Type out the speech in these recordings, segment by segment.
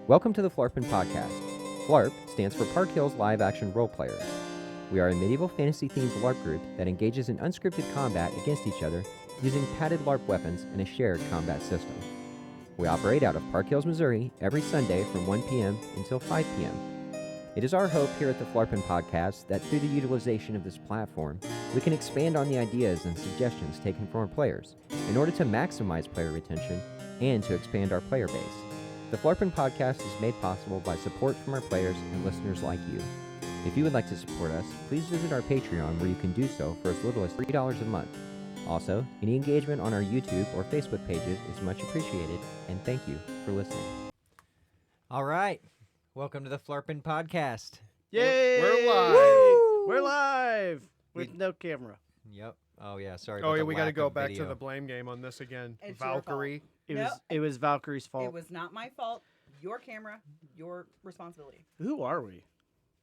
Welcome to the Phlarpin Podcast. Phlarp stands for Park Hills Live Action Role Players. We are a medieval fantasy-themed LARP group that engages in unscripted combat against each other using padded LARP weapons and a shared combat system. We operate out of Park Hills, Missouri every Sunday from 1 p.m. until 5 p.m. It is our hope here at the Phlarpin Podcast that through the utilization of this platform, we can expand on the ideas and suggestions taken from our players in order to maximize player retention and to expand our player base. The Phlarpin Podcast is made possible by support from our players and listeners like you. If you would like to support us, please visit our Patreon where you can do so for as little as $3 a month. Also, any engagement on our YouTube or Facebook pages is much appreciated, and thank you for listening. All right. Welcome to the Phlarpin Podcast. Yay! We're live. Woo! We're live with no camera. Yep. Oh, yeah. Sorry Oh, about yeah, the we got to lack go of back video. to the blame game on this again. It's your fault. Valkyrie. It was Valkyrie's fault. It was not my fault. Your camera, your responsibility. Who are we?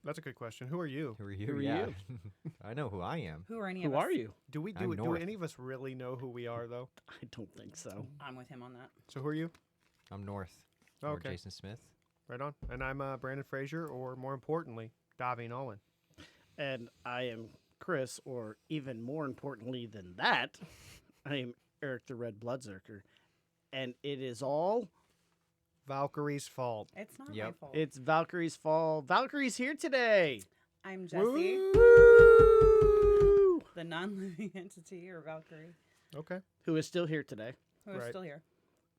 That's a good question. Who are you? Who are you? Who are yeah. you? I know who I am. Who are any of Who us? are you? Do I'm North. any of us really know who we are though? I don't think so. I'm with him on that. So who are you? I'm North. Oh, Or okay. Jason Smith. Right on. And I'm Brandon Frazier, or more importantly, Daveen Olin. And I am Chris, or even more importantly than that, I am Eric the Red Bloodzerker. And it is all, Valkyrie's fault. It's not my Yep. fault. it's Valkyrie's fault. Valkyrie's here today. I'm Jesse, Woo! the non-living entity, or Valkyrie, Okay. Who is still here today. who is Right. still here.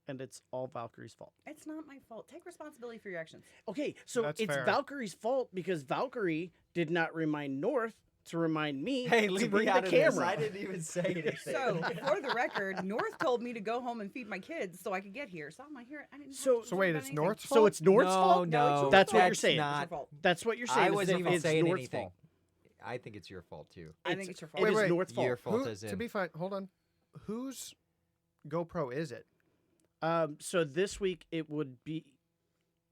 And it's all Valkyrie's fault. It's not my fault. Take responsibility for your actions. Okay, so That's it's fair. Valkyrie's fault because Valkyrie did not remind North to remind me Hey, to leave bring me the out of this. camera. I didn't even say anything. So, for the record, North told me to go home and feed my kids so I could get here. So I'm not here. I didn't. So- have to So do wait, anything. it's North's So fault? it's North's no, fault? No, That's what you're saying. It's your Not, fault. That's what you're saying. I is wasn't that even it's saying North's anything. fault. I think it's your fault, too. I think it's your fault. It is Wait, North's fault. Your fault Who, as in. to be fine, hold on. Whose GoPro is it? So this week it would be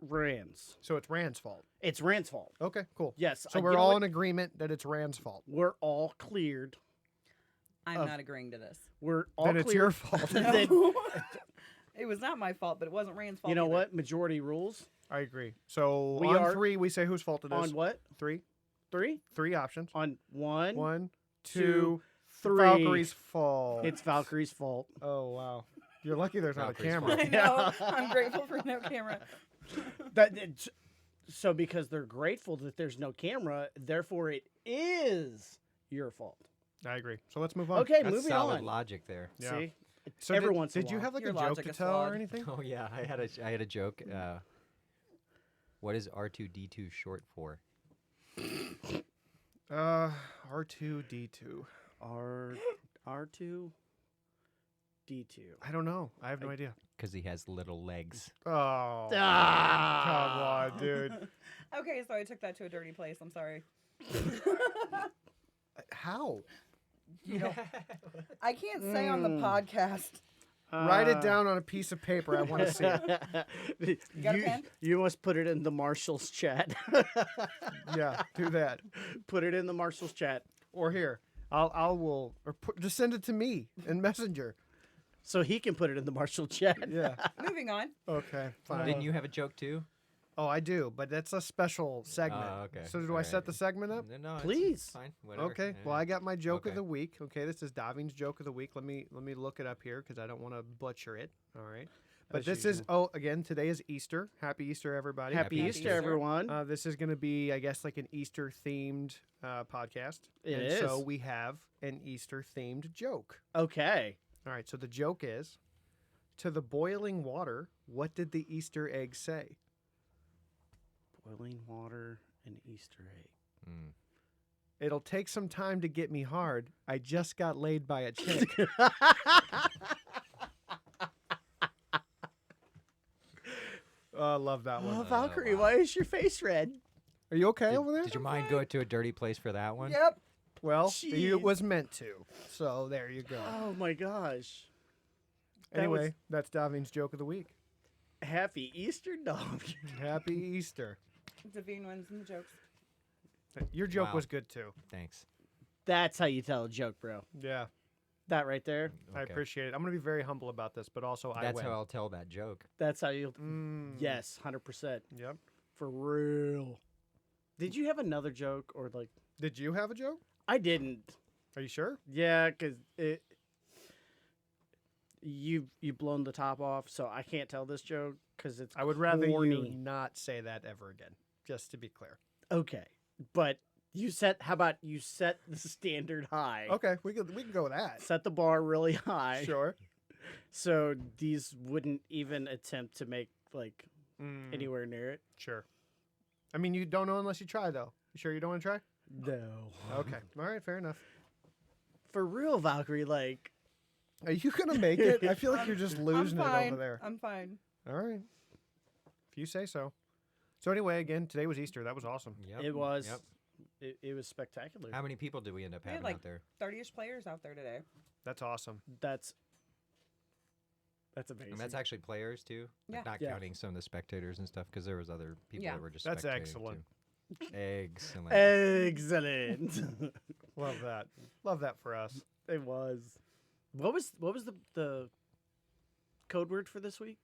Rand's. So it's Rand's fault. It's Rand's fault. Okay, cool. Yes. So you we're know all what? in agreement that it's Rand's fault. We're all cleared. I'm of- not agreeing to this. We're all Then cleared. it's your fault. Then- It was not my fault, but it wasn't Rand's fault. you know either. what? Majority rules. I agree. So We on are- three, we say whose fault it is. On what? Three. 3? Three options. On 1, One, 2, two, 3. Valkyrie's fault. It's Valkyrie's fault. Oh wow. You're lucky there's not a Valkyrie's camera. I know. I'm grateful for no camera. So because they're grateful that there's no camera, therefore it is your fault. I agree. So let's move on. Okay, That's moving solid on. logic there. Yeah. See? So Every did, once in a did you while. have like Your a joke logic to is tell or flawed. anything? Oh, yeah. I had a joke. What is R2D2 short for? R2D2. R2 D2. I don't know. I have no idea. Because he has little legs. Oh. Ah! Come on, dude. Okay, so I took that to a dirty place. I'm sorry. How? You know, I can't say on the podcast. Write it down on a piece of paper. I want to see it. you, got a pen? you must put it in the Marshall's chat. Yeah, do that. Put it in the Marshall's chat Or here. Just send it to me in Messenger. so he can put it in the Marshall chat. Yeah. Moving on. Okay, fine. Didn't you have a joke, too? Oh, I do, but that's a special segment. Oh, okay. So do I Alright. set the segment up? No, it's Please. fine. Whatever. Okay. Well, I got my joke Okay. of the week. Okay, this is Daveen's joke of the week. Let me look it up here because I don't want to butcher it. All right. But As this is again, today is Easter. Happy Easter, everybody. Happy Happy Easter, Easter. everyone. This is going to be, I guess, like an Easter themed podcast. It and is. So we have an Easter themed joke. Okay. All right. So the joke is, to the boiling water, what did the Easter egg say? Boiling water and Easter egg. Mm. It'll take some time to get me hard. I just got laid by a chick. I love that one. Oh, Valkyrie, why is your face red? Are you okay over there? Did your mind go to a dirty place for that one? Yep. Well, Jeez. it was meant to. So there you go. Oh my gosh. that Anyway, was- that's Daveen's joke of the week. Happy Easter dog. Happy Easter. Daveen wins in the jokes. Your joke Wow. was good too. Thanks. That's how you tell a joke, bro. Yeah. That right there. I Okay. appreciate it. I'm going to be very humble about this, but also I That's win. how I'll tell that joke. That's how you. Mm, Yes, 100%. Yep. For real. Did you have another joke or like? Did you have a joke? I didn't. Are you sure? Yeah, because you've blown the top off, so I can't tell this joke because it's. I would rather you corny. not say that ever again, just to be clear. Okay, but you set. How about you set the standard high? Okay, we can go with that. Set the bar really high. Sure. So these wouldn't even attempt to make like Mm, anywhere near it. Sure. I mean, you don't know unless you try, though. You sure you don't want to try? No. Okay. All right. Fair enough. For real, Valkyrie, like Are you gonna make it? I feel like you're just losing I'm it fine. over there. I'm fine. All right. If you say so. So anyway, again, today was Easter. That was awesome. Yep. it was. Yep. It was spectacular. How many people did we end up We had having like out there? 30-ish players out there today. That's awesome. That's amazing. And that's actually players too. Like, Yeah. not Yeah. counting some of the spectators and stuff, because there was other people Yeah. that were just. That's spectating, excellent. Too. Excellent. Excellent. Love that. Love that for us. It was. What was the code word for this week?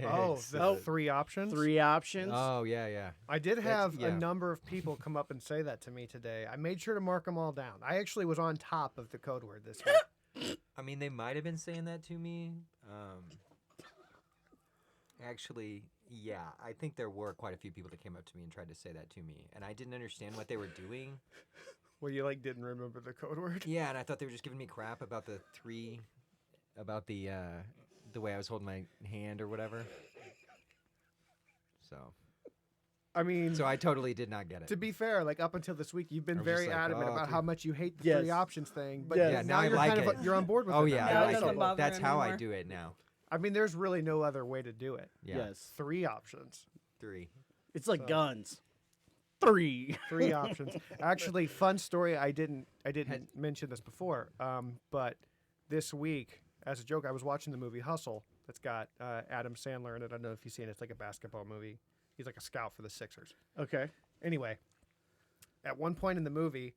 Oh, the Oh. 3 options. 3 options. Oh yeah, yeah. I did That's- have a yeah. number of people come up and say that to me today. I made sure to mark them all down. I actually was on top of the code word this week. I mean, they might have been saying that to me. Actually, yeah, I think there were quite a few people that came up to me and tried to say that to me, and I didn't understand what they were doing. Well, you like didn't remember the code word. Yeah, and I thought they were just giving me crap about the way I was holding my hand or whatever. So I mean, I totally did not get it. to be fair, like up until this week, you've been I was just very like, adamant oh, about dude. how much you hate the Yes. 3 options thing. But Yes. Yeah, now now I you're like kind it. of you're on board with Oh it. yeah, now. Yeah, I it like doesn't it. bother That's how I anymore. do it now. I mean, there's really no other way to do it. Yeah. Yes. 3 options. 3. It's like So- guns. 3. 3 options. Actually, fun story. I didn't mention this before. But this week, as a joke, I was watching the movie Hustle. That's got Adam Sandler in it. I don't know if you've seen it. It's like a basketball movie. He's like a scout for the Sixers. Okay. Anyway, at one point in the movie,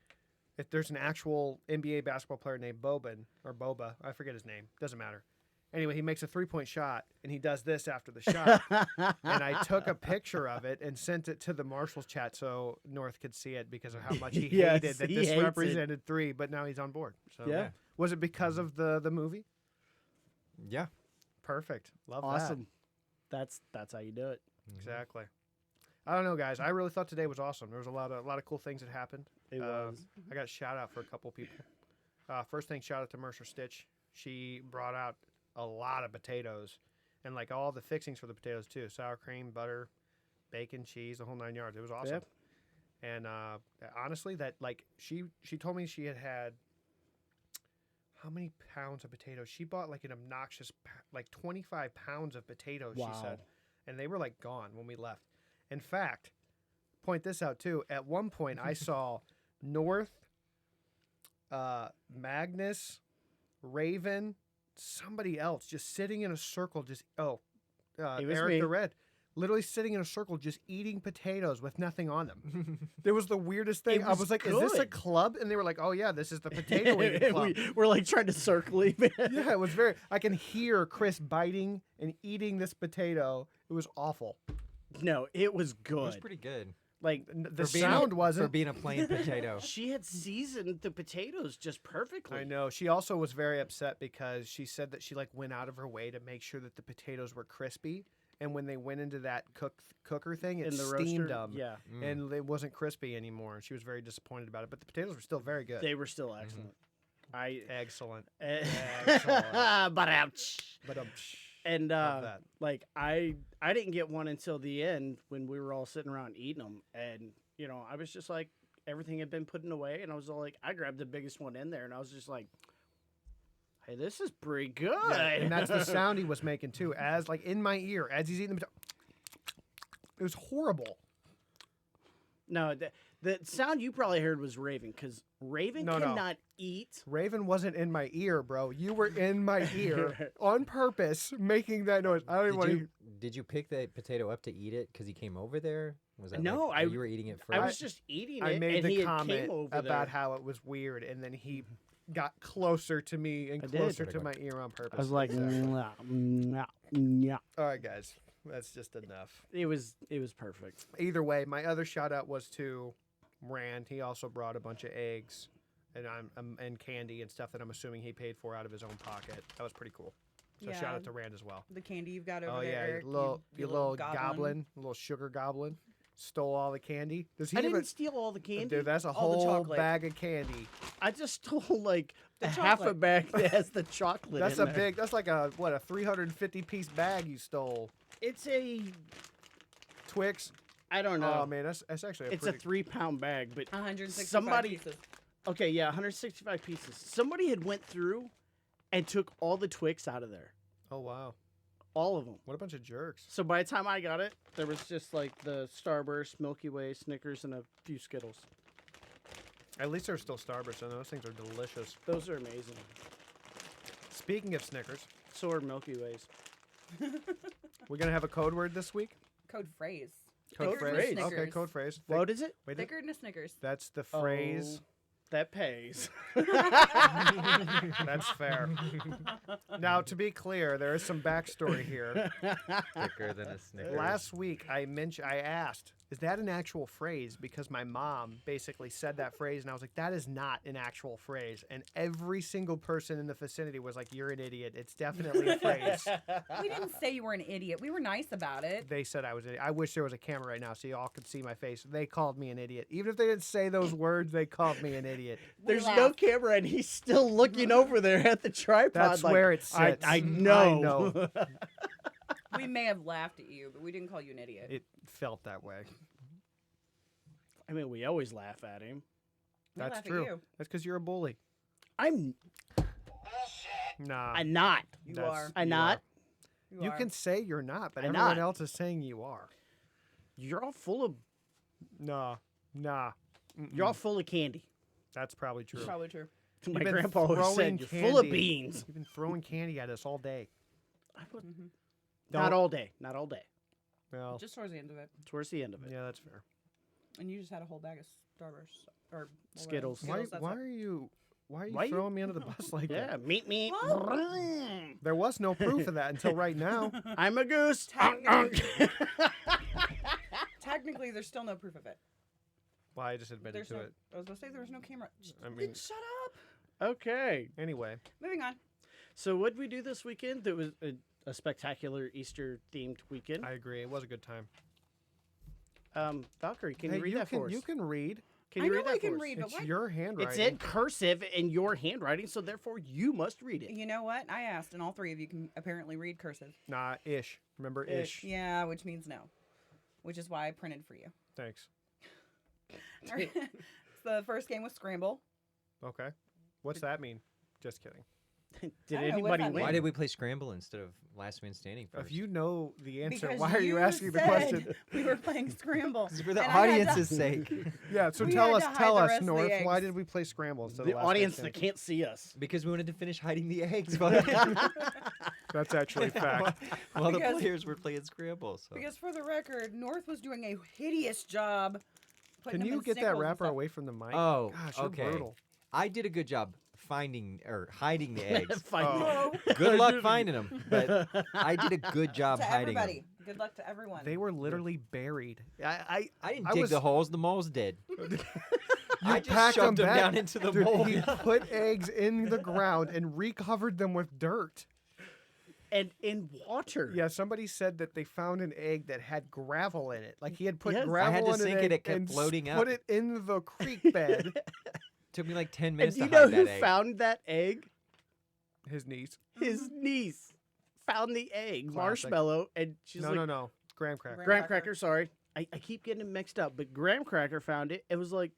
if there's an actual NBA basketball player named Boba, I forget his name. Doesn't matter. Anyway, he makes a 3-point shot, and he does this after the shot. And I took a picture of it and sent it to the Marshall's chat so North could see it because of how much he Yes, hated that he this hates it. represented 3, but now he's on board. So Yeah. Was it because of the movie? Yeah. Perfect. Love Awesome. That's how you do it. that. Exactly. I don't know, guys. I really thought today was awesome. There was a lot of cool things that happened. It was. I got a shout out for a couple people. First thing, shout out to Mercer Stitch. She brought out a lot of potatoes and like all the fixings for the potatoes too: sour cream, butter, bacon, cheese, the whole 9 yards. It was awesome. Yep. And honestly, that like she told me she had how many pounds of potatoes? She bought like an obnoxious like 25 pounds of potatoes. She Wow. said, and they were like gone when we left. In fact, point this out too. At one point, I saw North, Magnus, Raven, somebody else just sitting in a circle. Just It was Eric me. the Red, literally sitting in a circle, just eating potatoes with nothing on them. It was the weirdest thing. It I was was like, "Is this a good. club?" And they were like, "Oh yeah, this is the potato eating club." We're like trying to circle even. Yeah, it was very. I can hear Chris biting and eating this potato. It was awful. No, it was It good. was pretty good. Like The For being sound for wasn't. being a plain potato. she had seasoned the potatoes just perfectly. I know. She also was very upset because she said that she like went out of her way to make sure that the potatoes were crispy, and when they went into that cooker thing, it In the steamed roaster. them, Yeah, and it wasn't crispy anymore. And she was very disappointed about it. But the potatoes were still very good. they were still excellent. Excellent. But ouch. But And love that. like I didn't get one until the end when we were all sitting around eating them, and I was just like everything had been put away, and I was all like I grabbed the biggest one in there, and I was just like, hey, this is pretty good. Yeah, and that's the sound he was making too, as like in my ear as he's eating the potato. It was horrible. No, the sound you probably heard was Raven, because Raven No. cannot eat. Raven wasn't in my ear, bro. You were in my ear on purpose, making that noise. I don't even want to. Did you pick that potato up to eat it because he came over there? Was that No, you were eating it first? I was just eating it, I made and he the had comment came over about there. how it was weird, and then he got closer to me and I did. closer to my ear on purpose. I was like, Exactly. "Mwah, mwah, mwah." All right, guys. That's just enough. It was perfect. Either way, my other shout out was to Rand. He also brought a bunch of eggs and candy and stuff that I'm assuming he paid for out of his own pocket. That was pretty cool. So shout out to Rand as well. The candy you've got over Oh there. yeah, Eric, you little goblin, little sugar goblin, stole all the candy. Does he I even? didn't steal all the candy. Dude, that's a All the whole chocolate. bag of candy. I just stole like The half a chocolate. bag that has the chocolate. That's in a there. big. That's like a 350 piece bag you stole. It's a. Twix. I don't know. Oh man, that's actually it's pretty. a 3-pound bag, but 165 somebody. pieces. Okay, yeah, 165 pieces. Somebody had went through and took all the Twix out of there, Oh wow, all of them. what a bunch of jerks. So by the time I got it, there was just like the Starburst, Milky Way, Snickers, and a few Skittles. At least there's still Starburst, and those things are delicious. Those are amazing. Speaking of Snickers, So are Milky Ways. we're gonna have a code word this week. Code phrase. Code Thicker than a phrase. Snickers. Okay, code phrase. What is it? Wait, Thicker than a Snickers. that's the phrase. Oh, that pays. That's fair. Now, to be clear, there is some backstory here. Thicker than a Snickers. Last week, I asked, is that an actual phrase? Because my mom basically said that phrase, and I was like, that is not an actual phrase. And every single person in the vicinity was like, you're an idiot. It's definitely a phrase. We didn't say you were an idiot. We were nice about it. They said I was an idiot. I wish there was a camera right now so you all could see my face. They called me an idiot. Even if they didn't say those words, they called me an idiot. We There's no laughed. camera, and he's still looking over there at the tripod. That's like, where it sits. I know. I know. We may have laughed at you, but we didn't call you an idiot. It felt that way. I mean, we always laugh at him. We That's laugh at true. you. That's because you're a bully. I'm Nah. not. You that's- are. I'm you not. are. You are. can say you're not, but I'm everyone not. else is saying you are. You're all full of. Nah. You're all full of candy. That's probably true. Probably true. My been grandpa always throwing said, "You're full of candy. beans." You've been throwing candy at us all day. I would, Mm-hmm. not Don't- all day. Not all day. Well, Just towards the end of it. Towards the end of it. yeah, that's fair. And you just had a whole bag of Starburst. Or whatever. Skittles. Skittles, Why that's are you Why you- throwing me under the bus like Yeah, that? meet me. There was no proof of that until right now. I'm a goose. Technically- Technically, there's still no proof of it. Well, I just admitted There's to no, it. I was going to say there was no camera. Just, I mean, shut up. Okay. anyway, Moving on. So what did we do this weekend? That was a spectacular Easter themed weekend. I agree. It was a good time. Valkyrie, can Hey, you read that for us? You can read. Can I you know read that I can for us? read, but It's why? your handwriting. It's in cursive in your handwriting, so therefore you must read it. You know what? I asked, and all three of you can apparently read cursive. Nah, ish. Remember ish. Yeah, which means no. Which is why I printed for you. Thanks. All right. So the first game was Scramble. Okay. What's that mean? Just kidding. Did I don't know, what anybody does that win? Why did we play Scramble instead of Last Man Standing first? If you know the answer, Because why are you asking the said question? We were playing Scramble. It's for the and I had to- audience's sake. Yeah, so We tell had us, to hide tell the us, rest of the North, why eggs. did we play Scramble instead The of Last Man audience that Standing? can't see us. Because we wanted to finish hiding the eggs while, That's actually fact. while the Because- players were playing Scramble. So. Because for the record, North was doing a hideous job. putting Can them you in get that snickles and wrapper stuff. away from the mic? Oh, Gosh, you're okay. brutal. I did a good job finding or hiding the eggs. Find Oh. me. Good luck finding them, but I did a good job To hiding them. everybody. Good luck to everyone. They were literally buried. I didn't I dig was- the holes. The moles did. I just packed shoved them back. down into the Dude, mold. he put eggs in the ground and recovered them with dirt. And in water. Yeah, somebody said that they found an egg that had gravel in it. Like he had put Yes. I gravel had to in an sink it, egg it kept and floating put up. it in the creek bed. Took me like 10 And minutes do you to know hide who that egg. found that egg? His niece. His niece found the egg, Classic. Marshmallow, and she's No, like, no. Graham cracker. Graham Cracker. Cracker, sorry. I keep getting them mixed up, but Graham Cracker found it. It was like,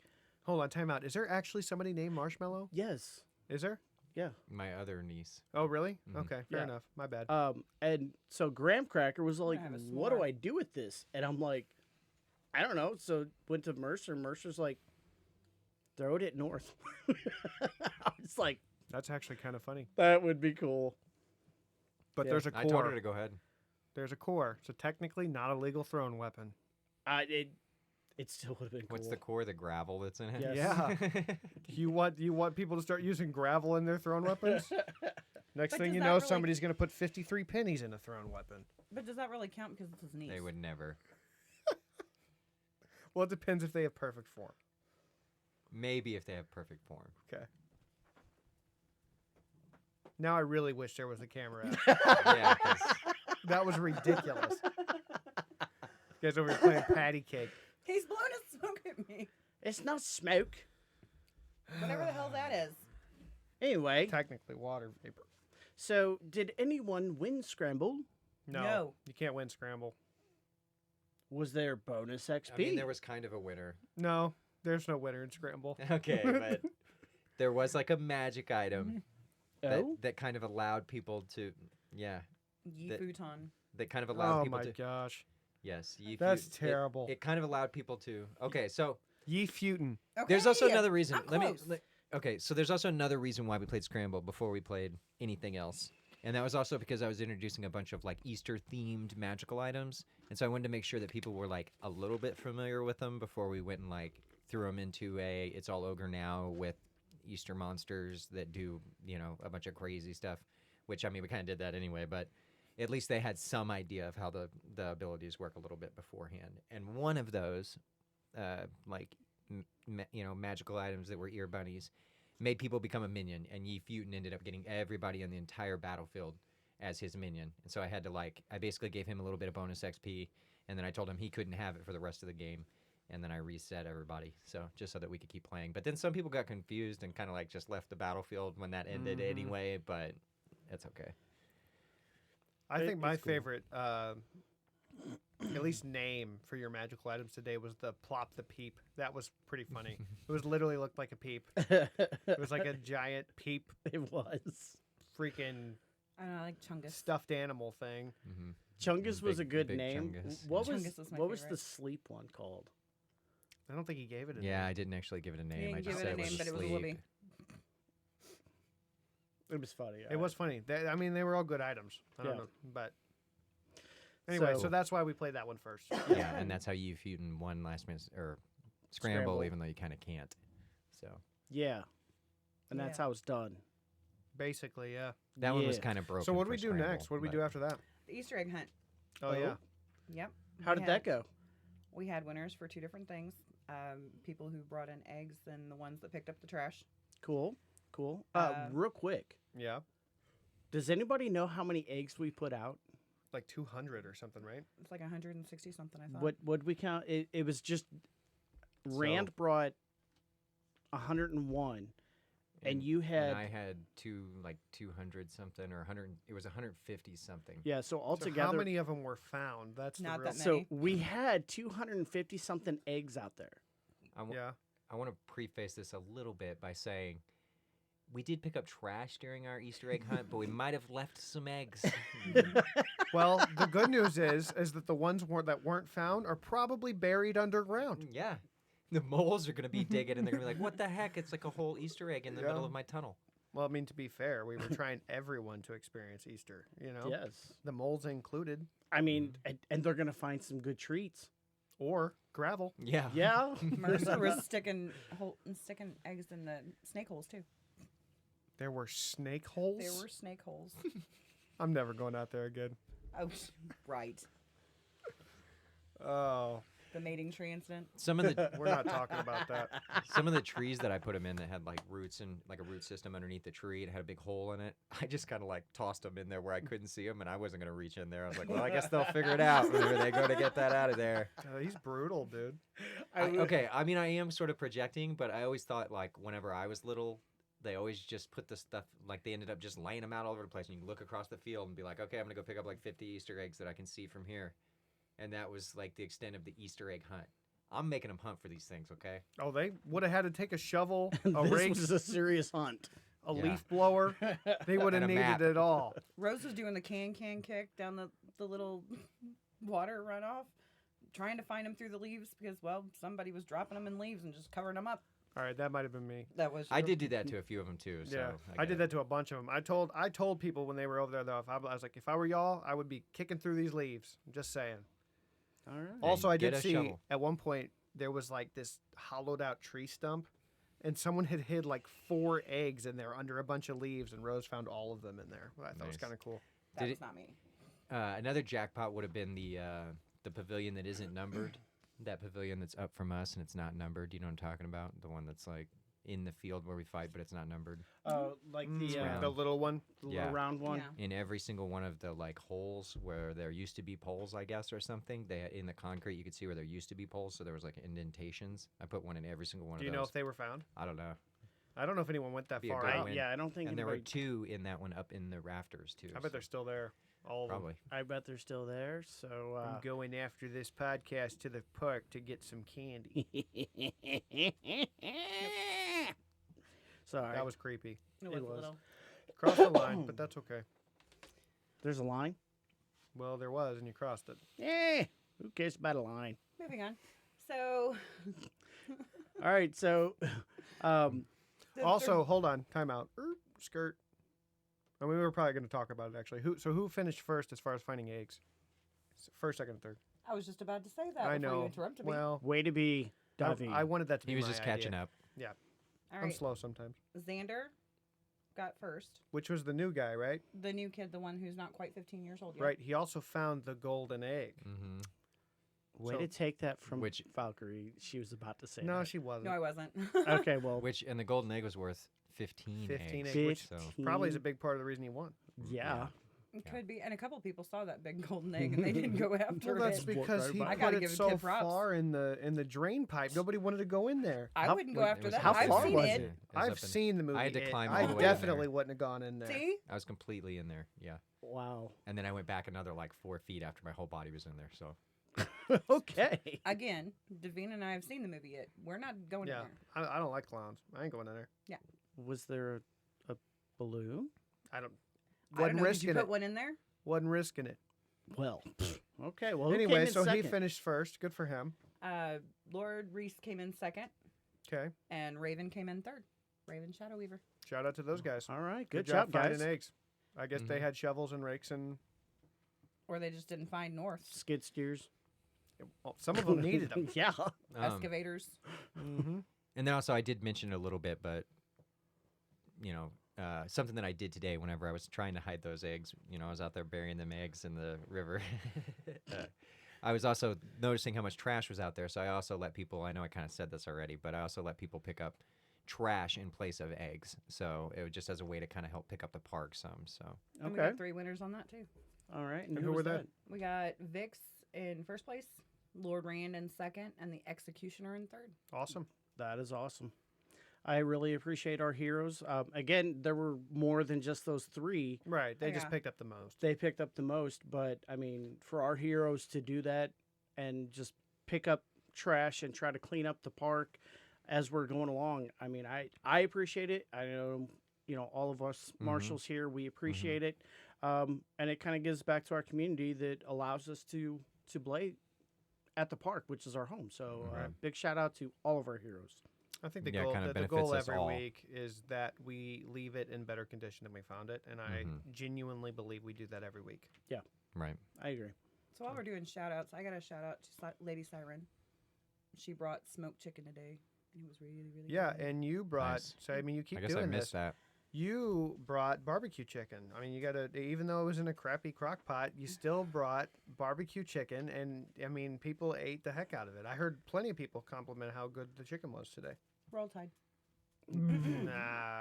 Hold on, time out. Is there actually somebody named Marshmallow? yes. Is there? My other niece. Oh, really? Mhm. Okay, fair Yeah. enough. My bad. And so Graham Cracker was like, have a what do s'more. I do with this? And I'm like, I don't know. So went to Mercer. Mercer's like, throw it at North. I was like, That's actually kind of funny. that would be cool. But Yeah. there's a I told her core. to go ahead. There's a core. So technically not a legal thrown weapon. It It still would have been cool. What's the core? The gravel that's in it. Yes. Yeah. you want people to start using gravel in their thrown weapons? Next But thing does you that know, really- somebody's going to put 53 pennies in a thrown weapon. But does that really count because it's his niece? They would never. Well, it depends if they have perfect form. Maybe if they have perfect form. Okay. Now I really wish there was a camera. Yeah. 'Cause That was ridiculous. You guys over here playing patty cake. He's blowing his smoke at me. It's not smoke. Whatever the hell that is. Anyway, Technically water vapor. so did anyone win Scramble? No. You can't win Scramble. Was there bonus XP? I mean, there was kind of a winner. No, there's no winner in Scramble. Okay, but there was like a magic item oh, that kind of allowed people to, yeah, Yi That- futon. that kind of allowed Oh people my to, gosh. yes, That's terrible. It kind of allowed people to, okay, so Ye Futin. Okay, there's also another reason. I'm close. Okay, so there's also another reason why we played Scramble before we played anything else. And that was also because I was introducing a bunch of like Easter themed magical items. And so I wanted to make sure that people were like a little bit familiar with them before we went and like threw them into It's All Ogre Now with Easter monsters that do, you know, a bunch of crazy stuff, which I mean, we kind of did that anyway, but at least they had some idea of how the abilities work a little bit beforehand. And one of those, magical items that were ear bunnies, made people become a minion, and Yi Futin ended up getting everybody on the entire battlefield as his minion. And so I had to I basically gave him a little bit of bonus XP, and then I told him he couldn't have it for the rest of the game, and then I reset everybody, so just so that we could keep playing. But then some people got confused and kind of like just left the battlefield when that ended anyway, but it's okay. I think my it's cool. favorite, at least name for your magical items today was the Plop the Peep. That was pretty funny. It was literally looked like a peep. It was like a giant peep it was. freaking I don't know, I like Chungus. stuffed animal thing. Mm-hmm. Chungus was a Big- good big name. Chungus. What was Chungus was my what was the favorite. sleep one called? I don't think he gave it a Yeah, name. I didn't actually give it a name. didn't I just give it said a it was name, but it was a sleep. Libby. It was funny. It was funny. I mean, they were all good items. I don't Yeah. know. But anyway, so So- that's why we played that one first. Yeah, and that's how Yi Futin won last minute or scramble, Scramble. even though you kind of can't. So Yeah, and that's Yeah. how it's done. Basically, yeah. that one was Yeah. kind of broken. So what do for we do Scramble, next? What do we but- do after that? The Easter egg hunt. Oh, yeah. Yep. How We did that had- go? We had winners for two different things. People who brought in eggs and the ones that picked up the trash. Cool, cool. Um, Real quick, Yeah. does anybody know how many eggs we put out? Like 200 or something, right? It's like 160 something, I thought. What we count? It was just Rand brought 101, and you had I had 200 something or 100. It was 150 something. yeah. So So altogether, how many of them were found? That's Not the real. that so many. we had 250 something eggs out there. Yeah. I want to preface this a little bit by saying we did pick up trash during our Easter egg hunt, but we might have left some eggs. Well, the good news is that the ones that weren't found are probably buried underground. Yeah. The moles are going to be digging, and they're going to be like, what the heck? It's like a whole Easter egg in the middle Yeah. of my tunnel. Well, I mean, to be fair, we were trying everyone to experience Easter, you know? Yes, The moles included, I mean, and they're gonna find some good treats. or gravel. Yeah. Yeah, Marissa was sticking eggs in the snake holes too. There were snake holes. There were snake holes. I'm never going out there again. Oh, right. Oh, The mating tree incident. Some of the we're not talking about that. some of the trees that I put them in that had like roots and like a root system underneath the tree, it had a big hole in it. I just kind of like tossed them in there where I couldn't see them, and I wasn't gonna reach in there. I was like, well, I guess they'll figure it out whenever they go to get that out of there. He's brutal, dude. Okay, I mean, I am sort of projecting, but I always thought like whenever I was little, they always just put the stuff like they ended up just laying them out all over the place, and you can look across the field and be like, okay, I'm gonna go pick up like 50 Easter eggs that I can see from here, and that was like the extent of the Easter egg hunt. I'm making them hunt for these things, okay? Oh, they would have had to take a shovel, a this rake, was a serious hunt. a Yeah. leaf blower. They would have And a needed map. it all. Rose was doing the can kick down the little water runoff, trying to find them through the leaves because, well, somebody was dropping them in leaves and just covering them up. All right, that might have been me. That was. I did do that to a few of them too. So Yeah, I I get did it. that to a bunch of them. I told people when they were over there though, I was like, if I were y'all, I would be kicking through these leaves. I'm just saying. All right. Also, I get did a see shovel. at one point there was like this hollowed out tree stump, and someone had hid like 4 eggs in there under a bunch of leaves, and Rose found all of them in there. Well, I thought it was Nice. kind of cool. That Did was it- not me. Another jackpot would have been the pavilion that isn't numbered. That pavilion that's up from us and it's not numbered. You know what I'm talking about? The one that's like in the field where we fight, but it's not numbered. Like round. The little one. the Yeah. round one. Yeah. In every single one of the like holes where there used to be poles, I guess, or something, they in the concrete you could see where there used to be poles, so there was like indentations. I put one in every single one Do of you those. know if they were found? I don't know. I don't know if anyone went that Be a far good out. win. Yeah, I don't think And there were anybody. 2 in that one up in the rafters too. I bet so they're still there. All of them. probably. I bet they're still there. So I'm going after this podcast to the park to get some candy. sorry. That was creepy. It It was a was. little. Crossed the line, but that's okay. There's a line. Well, there was, and you crossed it. Who cares about a line? Moving on. So. All right. So, the Also, hold on, time out. Skirt. And we were probably going to talk about it actually. Who finished first as far as finding eggs? First, second, and third. I was just about to say that I before know. you interrupted me. Well, way to be Daveen. I wanted that to be He was my just catching idea. up. All I'm right. slow sometimes. Xander got first. Which was the new guy, right? The new kid, the one who's not quite 15 years old yet. Right. He also found the golden egg. Mm-hmm. way so- to take that from Which- Valkyrie. She was about to say No, that. she wasn't. No, I wasn't. Okay, well, Which and the golden egg was worth 15 15 eggs. eggs, which so probably is a big part of the reason he won. yeah. It Yeah. could be. And a couple people saw that big golden egg and they didn't go after Well, that's it. because right he by. I put gotta it give a so kid props. far in the drain pipe. Nobody wanted to go in there. I How- wouldn't go wait, after was- that. How I've far seen was it. it? I've seen the movie. I had to It. climb all I the way in definitely there. wouldn't have gone in there. See? I was completely in there. Yeah. Wow. And then I went back another like 4 feet after my whole body was in there. So Okay. Again, Daveen and I have seen the movie yet. We're not going Yeah, in there. I don't like clowns. I ain't going in there. Was there a balloon? I don't. I don't Wasn't know. Did risking you put it. one in there? Wasn't risking it. Well, okay. Well, who Anyway, came in so he second? finished first. Good for him. Lord Reese came in second, Okay. and Raven came in third. Raven Shadow Weaver. Shout out to those guys. All right. Good job job, guys. finding eggs. I guess they Mhm. had shovels and rakes and Or they just didn't find North. Skid steers. well, some of them needed them. Yeah. Excavators. Mm-hmm. And then also I did mention it a little bit, but you know, something that I did today whenever I was trying to hide those eggs, you know, I was out there burying them eggs in the river. I was also noticing how much trash was out there, so I also let people, I know I kind of said this already, but I also let people pick up trash in place of eggs. So it was just as a way to kind of help pick up the park some. So And we Okay. got 3 winners on that, too. All right. And And who was were they? We got Vix in first place, Lord Rand in second, and the Executioner in third. Awesome. That is awesome. I really appreciate our heroes. Again, there were more than just those 3. Right. They just Yeah. picked up the most. They picked up the most, but I mean, for our heroes to do that and just pick up trash and try to clean up the park as we're going along, I mean, I appreciate it. I know, all of us marshals here, we appreciate it. And it kind of gives back to our community that allows us to play at the park, which is our home. So Right. big shout out to all of our heroes. I think the Yeah, it goal, kinda the benefits goal us every all. week is that we leave it in better condition than we found it, and I Mhm. genuinely believe we do that every week. right. I agree. So while we're doing shout outs, I got a shout out to Lady Siren. She brought smoked chicken today, and it was really, really Yeah, good. and you brought. Nice. So I mean, you keep I guess I doing missed this. that. You brought barbecue chicken. I mean, you got to, even though it was in a crappy crock pot, you still brought barbecue chicken. And I mean, people ate the heck out of it. I heard plenty of people compliment how good the chicken was today. Roll Tide. Nah,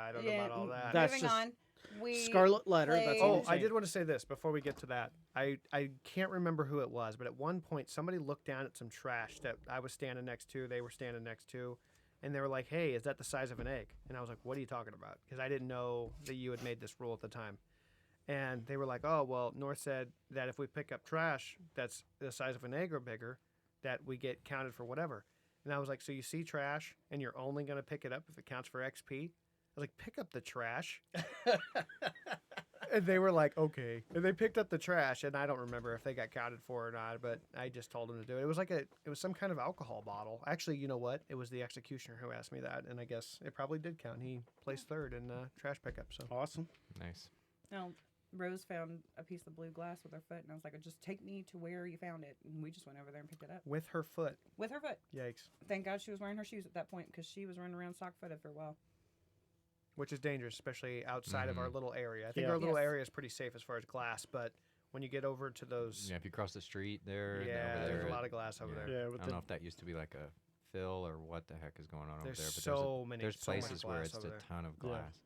I don't know about all that. That's Moving just on. We Scarlet Letter. That's played- all Oh, I'm I saying. did want to say this before we get to that. I can't remember who it was, but at one point somebody looked down at some trash that I was standing next to, they were standing next to, and they were like, "Hey, is that the size of an egg?" And I was like, "What are you talking about?" Because I didn't know that you had made this rule at the time. And they were like, "Oh, well, North said that if we pick up trash that's the size of an egg or bigger, that we get counted for whatever." And I was like, "So you see trash and you're only going to pick it up if it counts for XP?" I was like, "Pick up the trash." And they were like, "Okay." And they picked up the trash, and I don't remember if they got counted for or not, but I just told them to do it. It was like it was some kind of alcohol bottle. Actually, you know what? It was the executioner who asked me that, and I guess it probably did count. He placed third in trash pickup. So Awesome. Nice. Now, Rose found a piece of blue glass with her foot, and I was like, just take me to where you found it. And we just went over there and picked it up. With her foot. With her foot. Yikes. Thank God she was wearing her shoes at that point because she was running around sock-footed for a while. Which is dangerous, especially outside of our little area. I think Yeah. our little Yes. area is pretty safe as far as glass, but when you get over to those... Yeah, if you cross the street there, Yeah, and over there's there, a lot of glass over yeah. there. Yeah, I with don't know if that used to be like a fill or what the heck is going on There's over there. But so many- there's so much places where glass it's over a there. ton of Yeah. glass.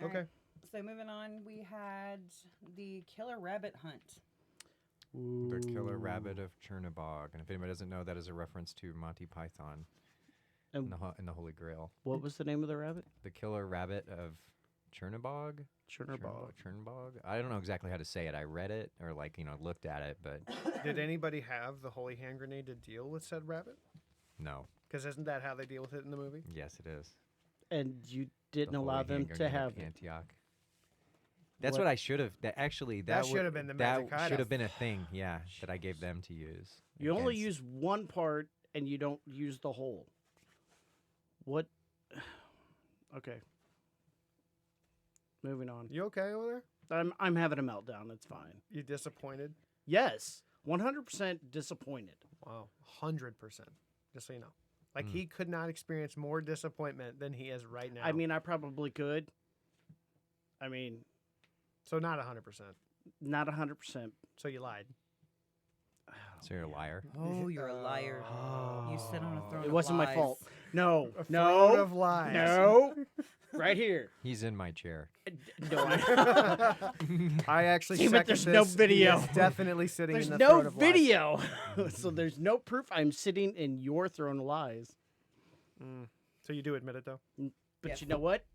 All Okay. right. So moving on, we had the killer rabbit hunt. The Killer Rabbit of Chernobog, and if anybody doesn't know, that is a reference to Monty Python And in the Holy Grail. what was the name of the rabbit? The Killer Rabbit of Chernobog. Chernobog. Chernobog. I don't know exactly how to say it. I read it or looked at it, but Did anybody have the holy hand grenade to deal with said rabbit? no. Because isn't that how they deal with it in the movie? Yes, it is. And you The didn't allow Holy them Hand to Grenade of have it. Antioch. That's What- what I should have. That actually, That would- should have been the that magic item. should have been a thing. Yeah, that I gave them to use. You only against- use one part and you don't use the whole. What? Okay. Moving on. You okay over there? I'm having a meltdown. It's fine. You disappointed? Yes, 100% disappointed. Wow, 100%. Just so you know. Like, Mm. he could not experience more disappointment than he is right now. I mean, I probably could. I mean, So not 100%. not 100%. So you lied. So you're a liar. Oh, you're a liar. You sit on a throne. It of wasn't my lies. fault. No, A throne no, of lies. no. Right here. He's in my chair. No, I- I actually Damn it, second there's no this. He video. is definitely sitting there's in the no throne of lies. video, so there's no proof I'm sitting in your throne of lies. So you do admit it, though? But Yes. you know what?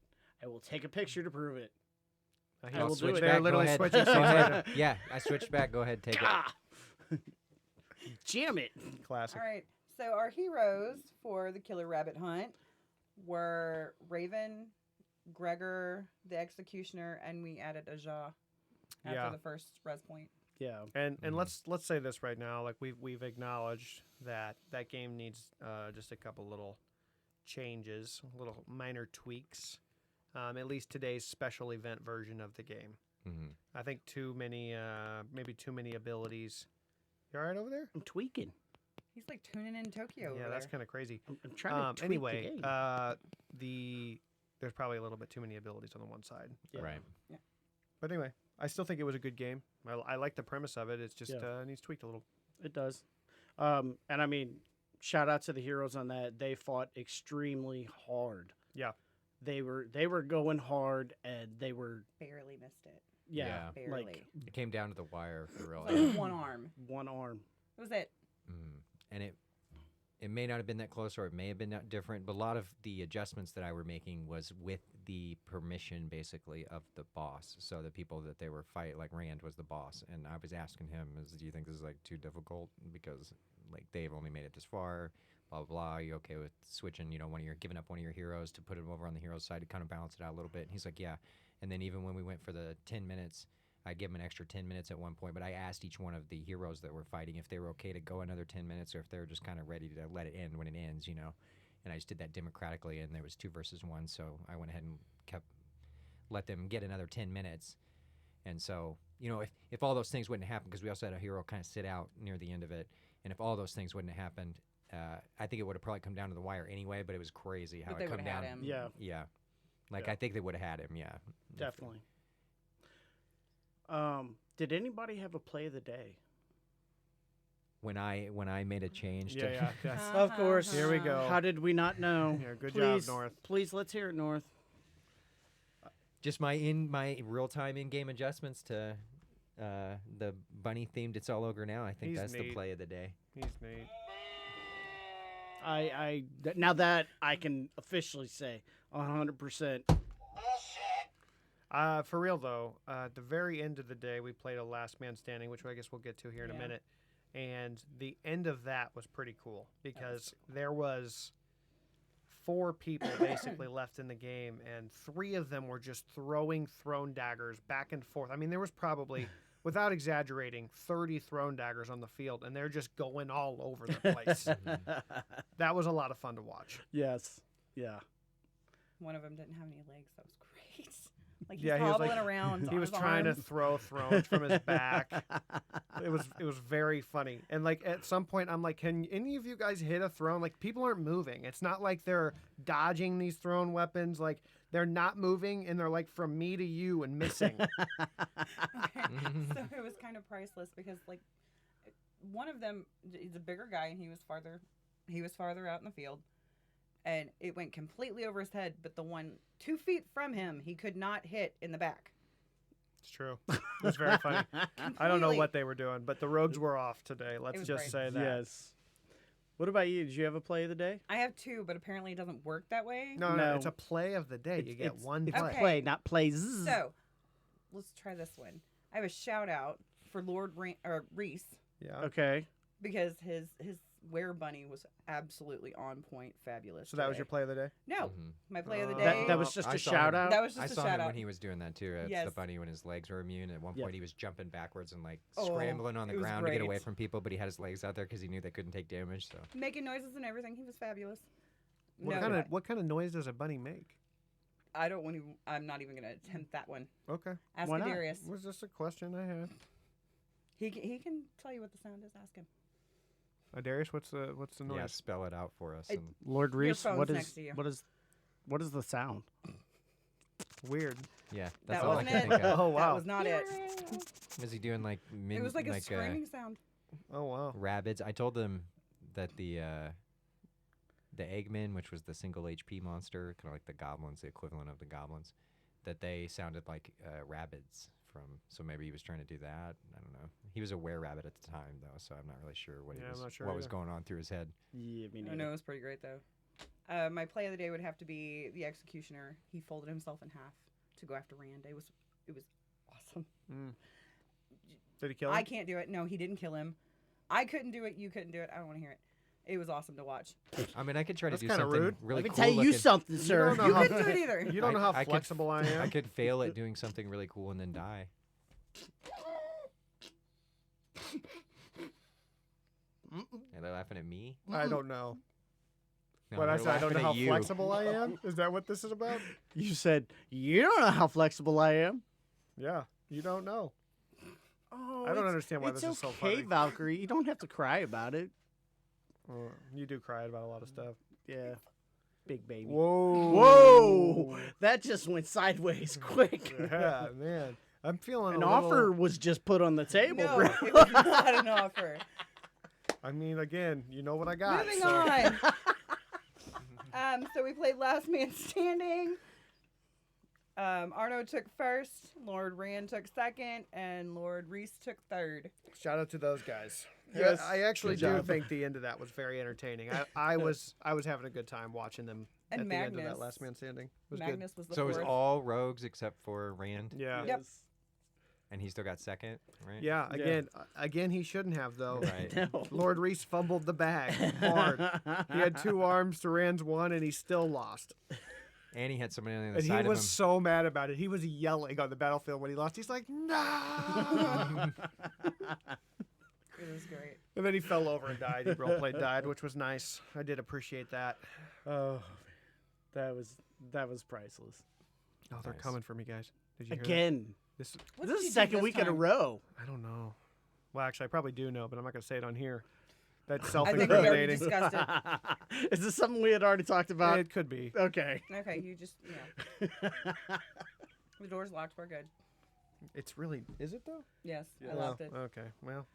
I will take a picture to prove it. He I will was- do it. They're Go literally ahead. switching Go seats right ahead. Yeah, I switched back. Go ahead, take it. Ah! Jam it. now. Classic. All right. So our heroes for the killer rabbit hunt were Raven, Gregor, the executioner, and we added a Ja after Yeah. the first res point. Yeah. And let's say this right now, like we've acknowledged that that game needs just a couple little changes, little minor tweaks. At least today's special event version of the game. Mhm. I think maybe too many abilities. You all right over there? I'm tweaking. He's like tuning in Tokyo. Yeah, over that's there. kind of crazy. I'm trying to tweak Anyway, the game. there's probably a little bit too many abilities on the one side. Yeah. Right. But anyway, I still think it was a good game. I like the premise of it. It's just Yeah. needs tweaked a little. It does. And I mean, shout out to the heroes on that. They fought extremely hard. Yeah. They were going hard, and they were barely missed it. yeah, Barely. like It came down to the wire for real. Like one arm. one arm. That was it. And it may not have been that close, or it may have been that different, but a lot of the adjustments that I were making was with the permission, basically, of the boss. So the people that they were fighting, like Rand was the boss, and I was asking him, do you think this is like too difficult? Because like they've only made it this far, blah blah blah. Are you okay with switching, giving up one of your heroes to put him over on the hero's side to kind of balance it out a little bit? And he's like, yeah. And then even when we went for the 10 minutes, I gave him an extra 10 minutes at one point, but I asked each one of the heroes that were fighting if they were okay to go another 10 minutes or if they were just kind of ready to let it end when it ends, And I just did that democratically, and there was 2 versus 1, so I went ahead and let them get another 10 minutes. And so, if all those things wouldn't happen, because we also had a hero kind of sit out near the end of it, and if all those things wouldn't have happened, I think it would have probably come down to the wire anyway, but it was crazy how But they it come would've had down. him. Yeah, Yeah. Like, Yeah. I think they would have had him, yeah. definitely. Did anybody have a play of the day? When I made a change to Yeah, yes. Of course. Here we go. How did we not know? Yeah, good job, Please, North. Please, let's hear it, North. just my real-time in-game adjustments to the bunny themed It's All Over Now. I think He's that's the neat. play of the day. He's neat. Now that I can officially say 100%. For real though, at the very end of the day, we played a Last Man Standing, which I guess we'll get to here in a Yeah. minute. And the end of that was pretty cool because there was 4 people basically left in the game, and 3 of them were just throwing thrown daggers back and forth. I mean, there was probably, without exaggerating, 30 thrown daggers on the field, and they're just going all over the place. That was a lot of fun to watch. Yes. Yeah. One of them didn't have any legs. That was great. Like he's Yeah, he was hobbling like- around. He on was his trying to arms. throw thrones from his back. It was very funny. And like at some point, I'm like, can any of you guys hit a throne? Like people aren't moving. It's not like they're dodging these thrown weapons. Like they're not moving, and they're like from me to you and missing. Okay. So it was kind of priceless because like one of them, he's a bigger guy and he was farther out in the field, and it went completely over his head. But the one 2 feet from him, he could not hit in the back. It's true. It was very funny. I don't know Completely. what they were doing, but the rogues were off today. Let's was just great. say that. Yes. What about you? Did you have a play of the day? I have 2, but apparently it doesn't work that way. No, No. it's a play of the day. You get one It's play. Okay. play, not plays. So let's try this one. I have a shout out for Lord Reese Yeah. Okay. because his were bunny was absolutely on point, fabulous. So that was today. your play of the day? No, Mhm. my play of the Oh. day. That was just I a saw shout him. out. That was I just a saw shout him out. when he was doing that too. It's Yes. the bunny when his legs were immune. At one Yep. point, he was jumping backwards and like Oh, scrambling on the it was ground to get away great. from people, but he had his legs out there because he knew they couldn't take damage. So Making noises and everything. He was fabulous. What kind of noise does a bunny make? I don't want to. I'm not even going to attempt that one. Okay. Ask Why not? Darius. Was just a question I had. He can tell you what the sound is. Ask him. Darius, what's the noise? yeah, spell it out for us. I- And Lord Reese, phone's what next is to you. what is the sound? Weird. yeah, That that's all I wasn't can it. think of. Oh That wow. was not it. Was he doing like It was like a screaming sound. Oh wow. rabbits? I told them that the Eggman, which was the single HP monster, kind of like the goblins, the equivalent of the goblins, that they sounded like rabbits from. So maybe he was trying to do that. I don't know. He was a were-rabbit at the time, though, so I'm not really sure what Yeah, I'm not sure what was either. going on through his head. Yeah, me I know it was pretty great though. My play of the day would have to be the executioner. He folded himself in half to go after Rand. It was awesome. Did he kill him? I can't do it. No, he didn't kill him. I couldn't do it. You couldn't do it. I don't want to hear it. It was awesome to watch. I mean, I could try to That's do kinda something rude. really Let me cool tell you looking. something, sir. don't know You how- couldn't do it either. You don't know how I could- flexible I am. I could fail at doing something really cool and then die. Are they laughing at me? I don't know. No, What I they're said, I don't know laughing how at you. flexible I am. Is that what this is about? You said you don't know how flexible I am. Yeah, you don't know. Oh, I don't it's- understand why it's this is so okay, funny. Valkyrie. You don't have to cry about it. You do cry about a lot of stuff. Yeah, big baby. Whoa. Whoa, that just went sideways quick. Yeah, man. I'm feeling An a offer little- was just put on the table, No, bro. it was not an offer. I mean, again, you know what I got. Moving so- on. So we played Last Man Standing. Arno took first, Lord Rand took second, and Lord Reese took third. Shout out to those guys. Yes. Yeah, I actually Good do job. think the end of that was very entertaining. I was having a good time watching them And at the end of Magnus. that Last Man Standing. It was Magnus was the So it was fourth. all rogues except for Rand, good. Yeah. Yep. and he still got second, right? Yeah. Again, he shouldn't have though. Right. No. Lord Reese fumbled the bag hard. He had 2 arms to Rand's 1, and he still lost. And he had somebody on the other And he side was of him. so mad about it. He was yelling on the battlefield when he lost. He's like, no! It was great. And then he fell over and died. He roleplayed died, which was nice. I did appreciate that. Oh, that was priceless. Oh, they're Nice. coming for me, guys. Did you hear that? Again, This, What this did is you the do second this week in a time? row. I don't know. Well, actually, I probably do know, but I'm not going to say it on here. That's I think we already self-incriminating. discussed it. Is this something we had already talked about? It could be. Okay. Okay, you just, yeah. The door's locked. We're good. It's really. Is it though? Yes, I Well, locked it. okay. Well,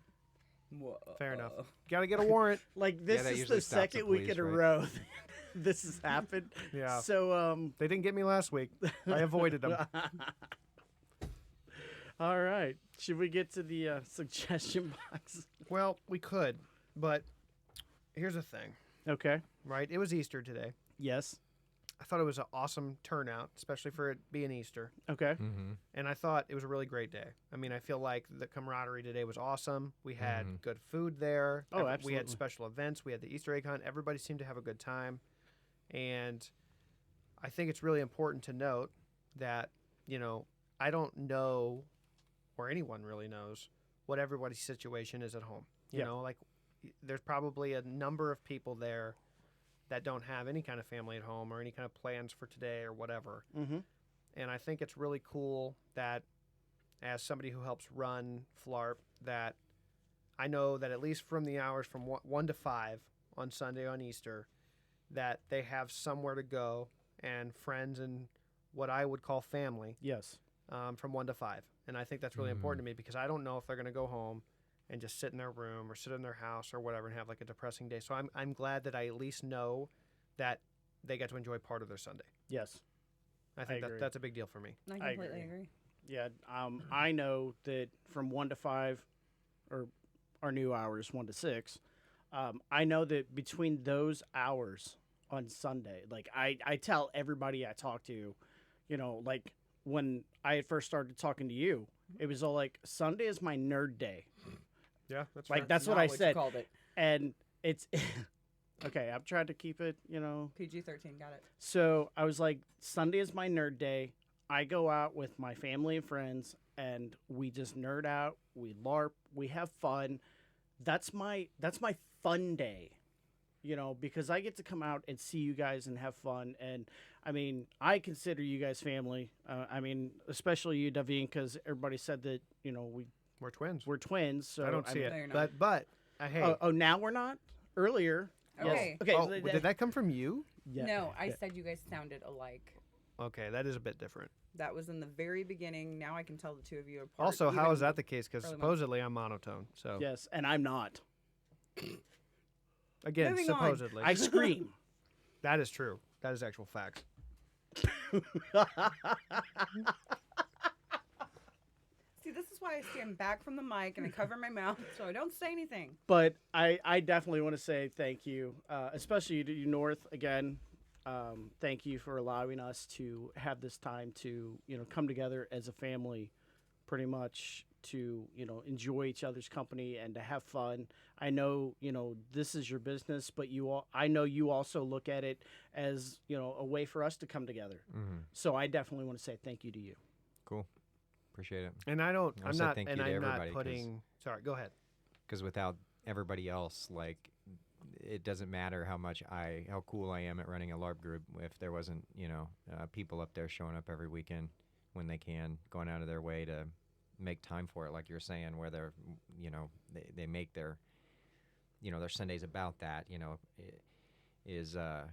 Whoa. fair enough. Got to get a warrant. Like this that is usually the stops the second week police, in a right? row this has happened. Yeah. So They didn't get me last week. I avoided them. all right. Should we get to the suggestion box? Well, we could, but here's the thing, Okay. right? It was Easter today. Yes. I thought it was an awesome turnout, especially for it being Easter. Okay. Mm-hmm. And I thought it was a really great day. I mean, I feel like the camaraderie today was awesome. We had Mhm. good food there. Oh, We had absolutely. special events. We had the Easter egg hunt. Everybody seemed to have a good time. And I think it's really important to note that, I don't know, or anyone really knows, what everybody's situation is at home. You Yeah. know, like there's probably a number of people there that don't have any kind of family at home or any kind of plans for today or whatever. Mm-hmm. And I think it's really cool that as somebody who helps run Phlarp, that I know that at least from the hours from 1 to 5 on Sunday on Easter, that they have somewhere to go and friends and what I would call family Yes. from 1 to 5. And I think that's really important to me because I don't know if they're going to go home and just sit in their room or sit in their house or whatever and have like a depressing day. So I'm glad that I at least know that they get to enjoy part of their Sunday. Yes. I think agree. that's a big deal for me. I I completely agree. agree. Yeah. I know that from 1 to 5, or our new hours 1 to 6. I know that between those hours on Sunday, like I tell everybody I talk to, you know, like when I had first started talking to you, it was all like Sunday is my nerd day. Yeah, that's Like fair. that's what Not I you said, called it. and it's okay. I've tried to keep it, you know. PG-13, got it. So I was like, Sunday is my nerd day. I go out with my family and friends, and we just nerd out. We LARP. We have fun. That's my fun day, you know, because I get to come out and see you guys and have fun. And I mean, I consider you guys family. I mean, especially you, Daveen, because everybody said that, you know, We're twins. we're twins. So I don't see No, you're it. not. But hey. Oh, now we're not. Earlier. Okay. Yes. Okay. Oh, did that come from you? Yeah. No, I Yeah. said you guys sounded alike. Okay, that is a bit different. That was in the very beginning. Now I can tell the two of you apart. Also, how even is that the case? Because early months. supposedly I'm monotone. So Yes, and I'm not. again, Moving on. supposedly, I scream. that is true. That is actual facts. See, this is why I stand back from the mic and I cover my mouth so I don't say anything. But I definitely want to say thank you, especially to you, North, again. Thank you for allowing us to have this time to, you know, come together as a family, pretty much to, you know, enjoy each other's company and to have fun. I know, you know, this is your business, but I know you also look at it as, you know, a way for us to come together. So I definitely want to say thank you to you. Cool. Appreciate it. And I don't. I'll I'm say not. thank And you to I'm not everybody 'cause- putting. Sorry. Go ahead. Because without everybody else, like, it doesn't matter how cool I am at running a LARP group if there wasn't, you know, people up there showing up every weekend when they can, going out of their way to make time for it, like you're saying, where they're, you know, they make their, you know, their Sundays about that, you know, is the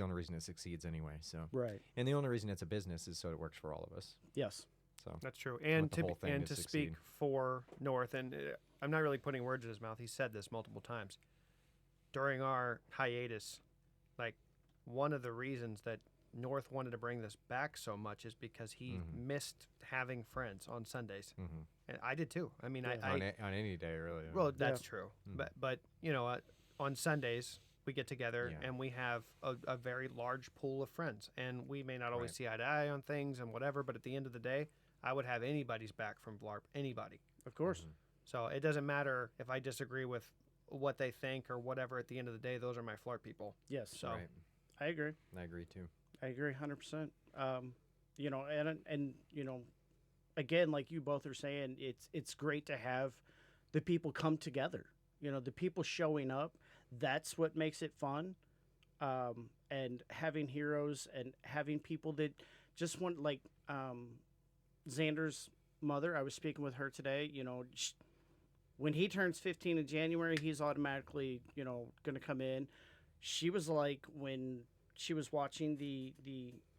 only reason it succeeds anyway. So, Right. and the only reason it's a business is so it works for all of us. Yes. So That's true. And the to whole thing to speak succeed. for North, and I'm not really putting words in his mouth. He said this multiple times during our hiatus. Like, one of the reasons that North wanted to bring this back so much is because he missed having friends on Sundays, and I did too. I mean, Yeah. on any day, really. well, that's true. But you know, on Sundays we get together Yeah. and we have a very large pool of friends, and we may not always Right. see eye to eye on things and whatever. But at the end of the day, I would have anybody's back from Phlarp, anybody. Of course. So it doesn't matter if I disagree with what they think or whatever. At the end of the day, those are my Phlarp people. Yes. So Right. I agree. I agree too. I agree 100%. You know, and you know, again, like you both are saying, it's great to have the people come together. You know, the people showing up. That's what makes it fun. And having heroes and having people that just want, like Xander's mother. I was speaking with her today. You know, when he turns 15 in January, he's automatically, you know, going to come in. She was like, when she was watching the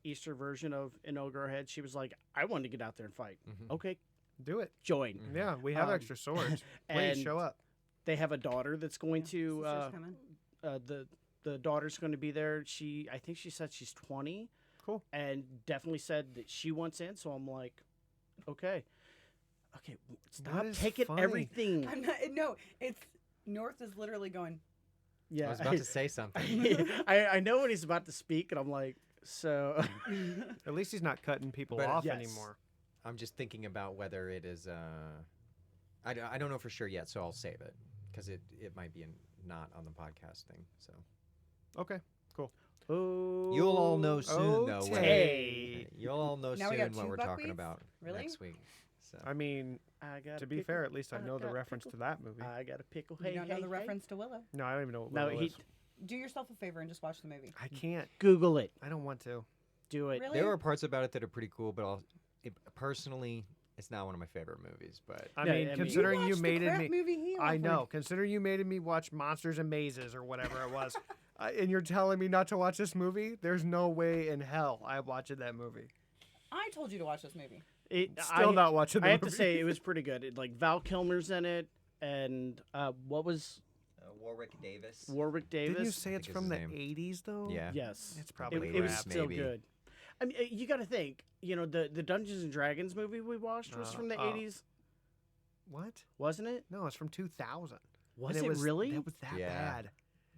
Easter version of An Ogre Head, she was like, I want to get out there and fight. Okay, do it. join. Yeah, we have extra swords. Please and show up. They have a daughter that's going to Sister's coming. the daughter's going to be there. I think she said she's 20. Cool. And definitely said that she wants in. So I'm like, okay, stop is taking funny? everything. I'm not. No, it's North is literally going. Yeah, I was about to say something. I know when he's about to speak, and I'm like, so. At least he's not cutting people But, off yes. anymore. I'm just thinking about whether it is. I don't know for sure yet, so I'll save it because it might be not on the podcast thing. So Okay, cool. Oh, you'll all know soon, though. okay. You'll all know Now we soon got what two we're talking buckwheats? about Really? next week. So I mean, I got to a be pickle. fair, at least I know the got a reference pickle. to that movie. I got a pickle. You Hey, don't know hey, the hey. reference to Willow. No, I don't even know what No, Willow he is. Do yourself a favor and just watch the movie. I can't. Google it. I don't want to. Do it. Really? There are parts about it that are pretty cool, but personally, it's not one of my favorite movies. But I Yeah, mean, I mean- considering you you watched made the crap me, movie he I offered. know. Considering you made me watch Monsters and Mazes or whatever it was, and you're telling me not to watch this movie, there's no way in hell I'm watching that movie. I told you to watch this movie. Still not watching the I have movie. to say it was pretty good. Like Val Kilmer's in it, and what was Warwick Davis. Warwick Davis? Didn't you say it's think is from his the name. 80s though? Yeah. Yes, It's probably it was crap, still maybe. good. I mean, you got to think. You know, the Dungeons and Dragons movie we watched was from the oh. 80s, What? wasn't it? No, it's from 2000. Was And it really? That was that Yeah. bad.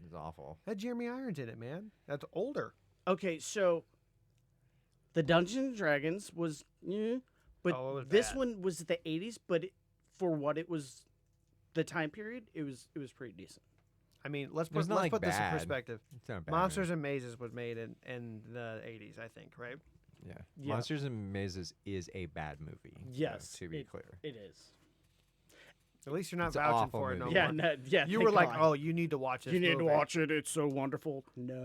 It's awful. That Jeremy Irons in it, man. That's older. Okay, so the Dungeons and Dragons was, but Oh, it was this bad. one was the 80s. But for what it was, the time period, it was pretty decent. I mean, let's It's put, not, let's like, put this in bad. perspective. It's not a bad Monsters movie. and Mazes was made in the 80s, I think, right? Yeah. Yeah. Monsters and Mazes is a bad movie. Yes, To be clear. It is. At least you're not It's an vouching awful for it no movie. Yeah, more. no, yeah. You thank were like, God. oh, you need to watch this you need to movie. watch it. It's so wonderful. No, It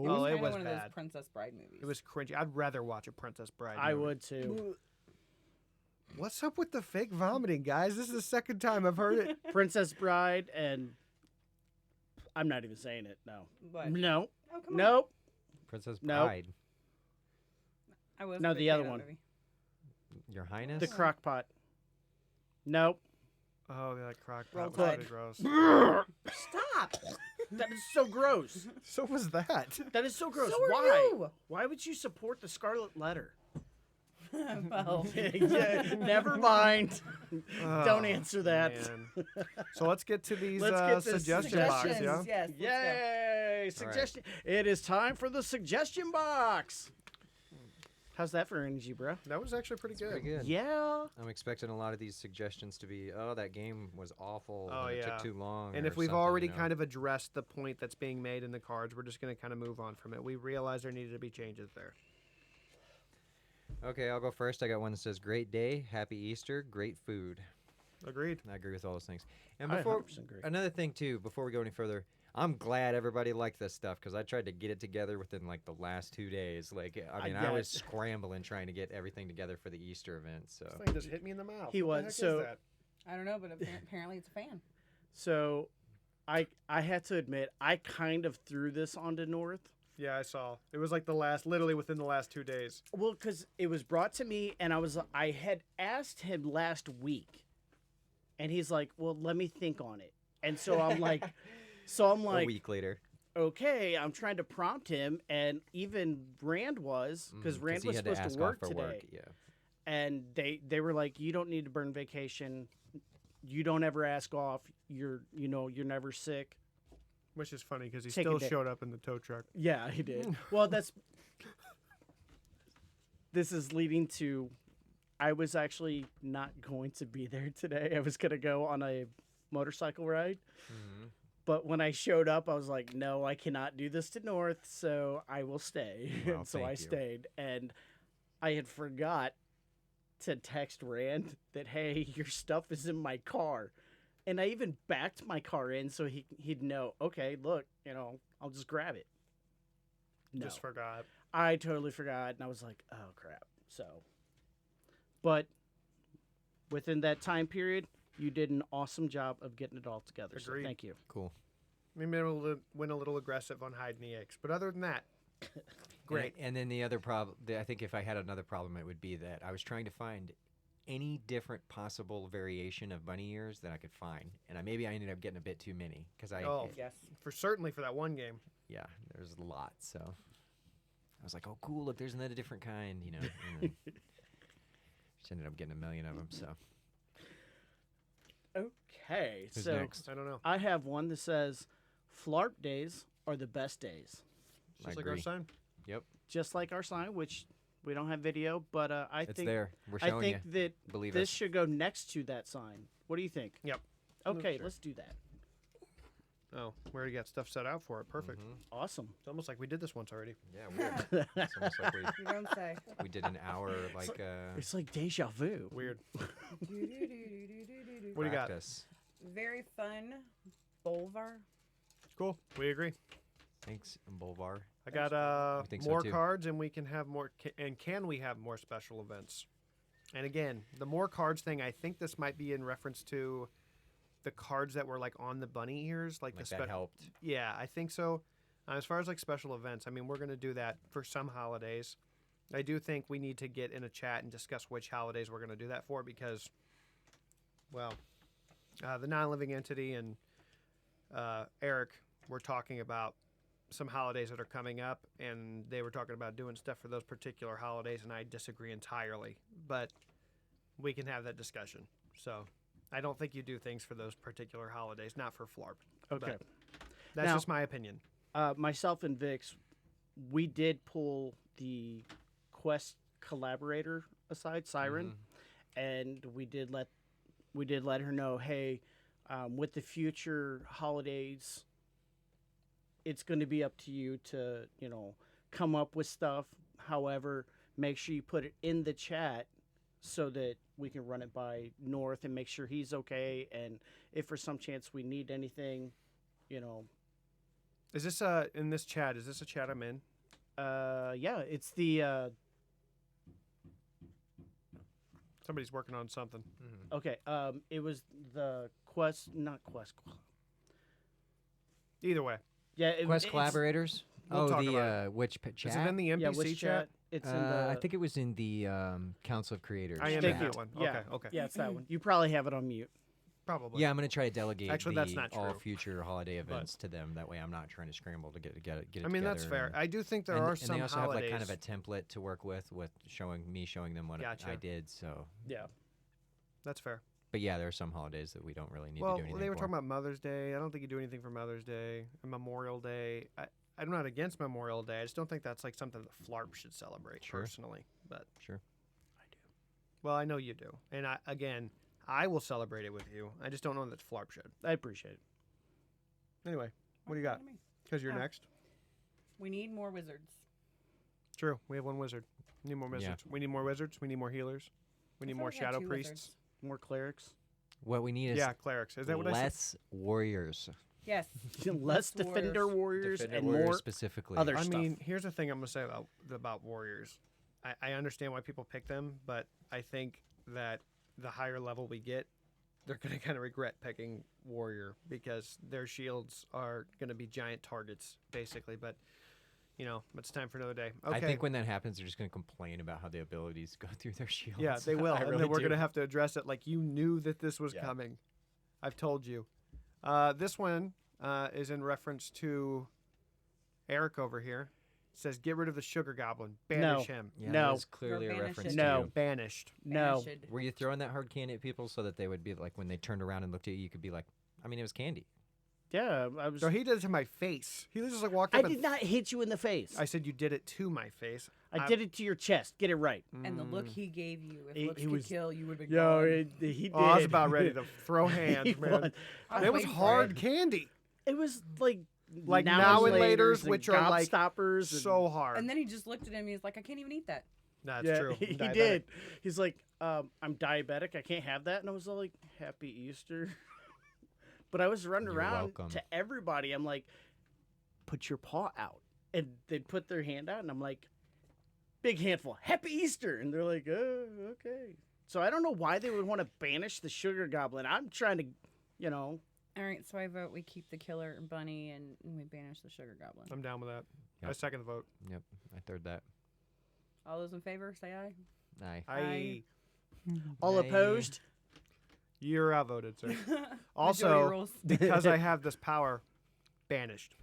Oh, was it kind was of one of those bad. Princess Bride movies. It was cringy. I'd rather watch a Princess Bride I movie. would too. What's up with the fake vomiting, guys? This is the second time I've heard it. Princess Bride, and I'm not even saying it. No, But, no, oh, come on. nope. Princess Nope. Bride. I was No, a big the fan other of that one. movie. Your Highness. The crock pot. Nope. Oh, that crock Roll pot was Tide. pretty gross. Stop! That is so gross. So was that. That is so gross. So are Why? you. Why would you support the Scarlet Letter? Well, yeah, never mind. Don't Oh, answer that. man. So let's get to these Let's get this suggestion boxes, suggestions. yeah? Yes. let's go. Yay! Suggestion. It is time for the suggestion box. How's that for energy, bro? That was actually pretty good. Pretty good. Yeah. I'm expecting a lot of these suggestions to be, oh, that game was awful. Oh, and it yeah. took too long. And or if we've something, already you know. kind of addressed the point that's being made in the cards, we're just going to kind of move on from it. We realized there needed to be changes there. Okay, I'll go first. I got one that says, great day, happy Easter, great food. Agreed. I agree with all those things. And I before 100% agree. another thing too, before we go any further, I'm glad everybody liked this stuff because I tried to get it together within like the last 2 days. Like, I mean, I was bet. scrambling trying to get everything together for the Easter event. So This thing just hit me in the mouth. He What the was, heck is so- that? I don't know, but apparently it's a fan. So, I had to admit I kind of threw this onto North. Yeah, I saw. It was like literally within the last 2 days. Well, because it was brought to me, and I had asked him last week, and he's like, "Well, let me think on it." And so I'm like, a week later, okay, I'm trying to prompt him, and even Rand was because Rand he was had to supposed ask to off work for today, work. Yeah. and they were like, "You don't need to burn vacation. You don't ever ask off. You're never sick." Which is funny because he Take a still day. showed up in the tow truck. Yeah, he did. Well, this is leading to I was actually not going to be there today. I was going to go on a motorcycle ride. Mhm. But when I showed up, I was like, no, I cannot do this to North, so I will stay. Well, And so I thank you. stayed. And I had forgot to text Rand that, hey, your stuff is in my car. And I even backed my car in so he'd know, okay, look, I'll just grab it. No. Just forgot. I totally forgot, and I was like, oh, crap. So, but within that time period, you did an awesome job of getting it all together. So Agreed. thank you. Cool. Maybe went a little aggressive on hiding the eggs. But other than that, great. And then the other problem, I think if I had another problem, it would be that I was trying to find any different possible variation of bunny ears that I could find, and maybe I ended up getting a bit too many because Oh. Yes. Certainly for that one game. yeah, there's a lot. So I was like, oh, cool, look, there's another different kind, and then just ended up getting a million of them. So Okay, who's so next? I don't know. I have one that says, Phlarp days are the best days. I Just like our agree. sign. Just like our sign, which we don't have video, but I It's think there. We're I showing think you. that Believe this us. should go next to that sign. What do you think? Yep. Okay, Sure. let's do that. Oh, we already got stuff set out for it. Perfect. Mhm. Awesome. It's almost like we did this once already. Yeah, weird. It's almost like You don't say. we did an hour like It's like deja vu. Weird. What Do, do, do, do, do, do. do you got? practice. Very fun. Bolvar. Cool. We agree. Thanks, Bolvar. I got I think so, more too. cards, and we can have more. And can we have more special events? And again, the more cards thing, I think this might be in reference to the cards that were like on the bunny ears, like the That helped. Yeah, I think so. As far as like special events, I mean, we're going to do that for some holidays. I do think we need to get in a chat and discuss which holidays we're going to do that for because, well, the non-living entity and Eric were talking about some holidays that are coming up, and they were talking about doing stuff for those particular holidays, and I disagree entirely. But we can have that discussion. So I don't think you do things for those particular holidays, not for Phlarp. Okay. But that's Now- just my opinion. Myself and Vix, we did pull the Quest collaborator aside, Siren, and we did let her know, hey, with the future holidays, it's going to be up to you to come up with stuff. However, make sure you put it in the chat so that we can run it by North and make sure he's okay. And if for some chance we need anything, Is this in this chat? Is this a chat I'm in? yeah, it's the Somebody's working on something. okay. It was the Quest, not Quest. Either way, Yeah, Quest it's- collaborators. We'll talk about Which chat? is it in the Yeah, NPC which chat? It's in the. I think it was in the Council of Creators. I am Thank in you. that one. Yeah. Okay. Yeah, it's that one. You probably have it on mute. Probably. Yeah, I'm gonna try to delegate Actually, that's not all true. future holiday events to them. That way, I'm not trying to scramble to get it I mean, that's together fair. and- I do think there and, are and some they also holidays. have like kind of a template to work with showing them what Gotcha. I did. So, Yeah. That's fair. but yeah, there are some holidays that we don't really need Well, to do anything they were for. talking about Mother's Day. I don't think you do anything for Mother's Day and Memorial Day. I'm not against Memorial Day. I just don't think that's like something that Phlarp should celebrate Sure. personally. But Sure. well, I know you do, and I will celebrate it with you. I just don't know that Phlarp should. I appreciate it. Anyway, what do you got? Because you're Oh. next. We need more wizards. True. We have one wizard. We need more Yeah. wizards. We need more wizards. We need more healers. We need I thought more we had shadow 2 priests. wizards. More clerics. What we need is Yeah, clerics. Is that what I said? less warriors. Yes. Less defender warriors Defender and warriors more. specifically. other I stuff. mean, here's the thing I'm gonna say about warriors. I understand why people pick them, but I think that the higher level we get, they're gonna kind of regret picking warrior because their shields are gonna be giant targets, basically. But it's time for another day. Okay. I think when that happens, they're just going to complain about how the abilities go through their shields. yeah, they will, I and really then we're do. gonna have to address it. Like you knew that this was Yeah. coming. I've told you. This one is in reference to Eric over here. It says, "Get rid of the sugar goblin. Banish him. Yeah, No. that was clearly a You're reference banished. to No. you. Banished." No. Banished. Were you throwing that hard candy at people so that they would be like, when they turned around and looked at you, you could be like, I mean, it was candy. Yeah, I was. So he did it to my face. He just like walked I up. did and not hit you in the face. I said you did it to my face. I did it to your chest. Get it right. And the look he gave you, if He- looks he could was- kill, you would have been Yo, gone. he did. Oh, I was about ready to throw hands, He man. was. I It was waiting for hard it. candy. It was like Now and Laters, and which are like stoppers. So hard. And then he just looked at him. He's like, I can't even eat that. That's yeah, true. he I'm diabetic. did. He's like, I'm diabetic. I can't have that. And I was all like, Happy Easter. But I was running You're around welcome. to everybody. I'm like, put your paw out. And they'd put their hand out, and I'm like, big handful, Happy Easter. And they're like, oh, okay. So I don't know why they would want to banish the sugar goblin. I'm trying to, All right, so I vote we keep the killer bunny and we banish the sugar goblin. I'm down with that. I Yep. second the vote. Yep, I third that. All those in favor, say aye. Aye. Aye. all Aye. opposed. You're outvoted, sir. Majority Also, rules. because I have this power, banished.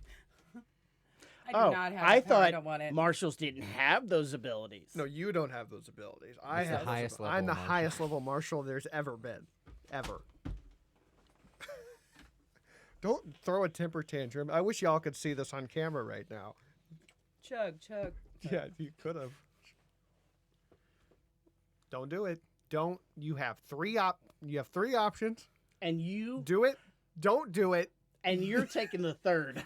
I do Oh, not have I the power, I thought don't want it. Marshals didn't have those abilities. No, you don't have those abilities. I He's the have those highest abilities. I'm the level marshal. highest level marshal there's ever been. Ever. Don't throw a temper tantrum. I wish y'all could see this on camera right now. Chug, chug. Yeah, you could have. Don't do it. Don't. You have three options. And you Do it. Don't do it. and you're taking the third.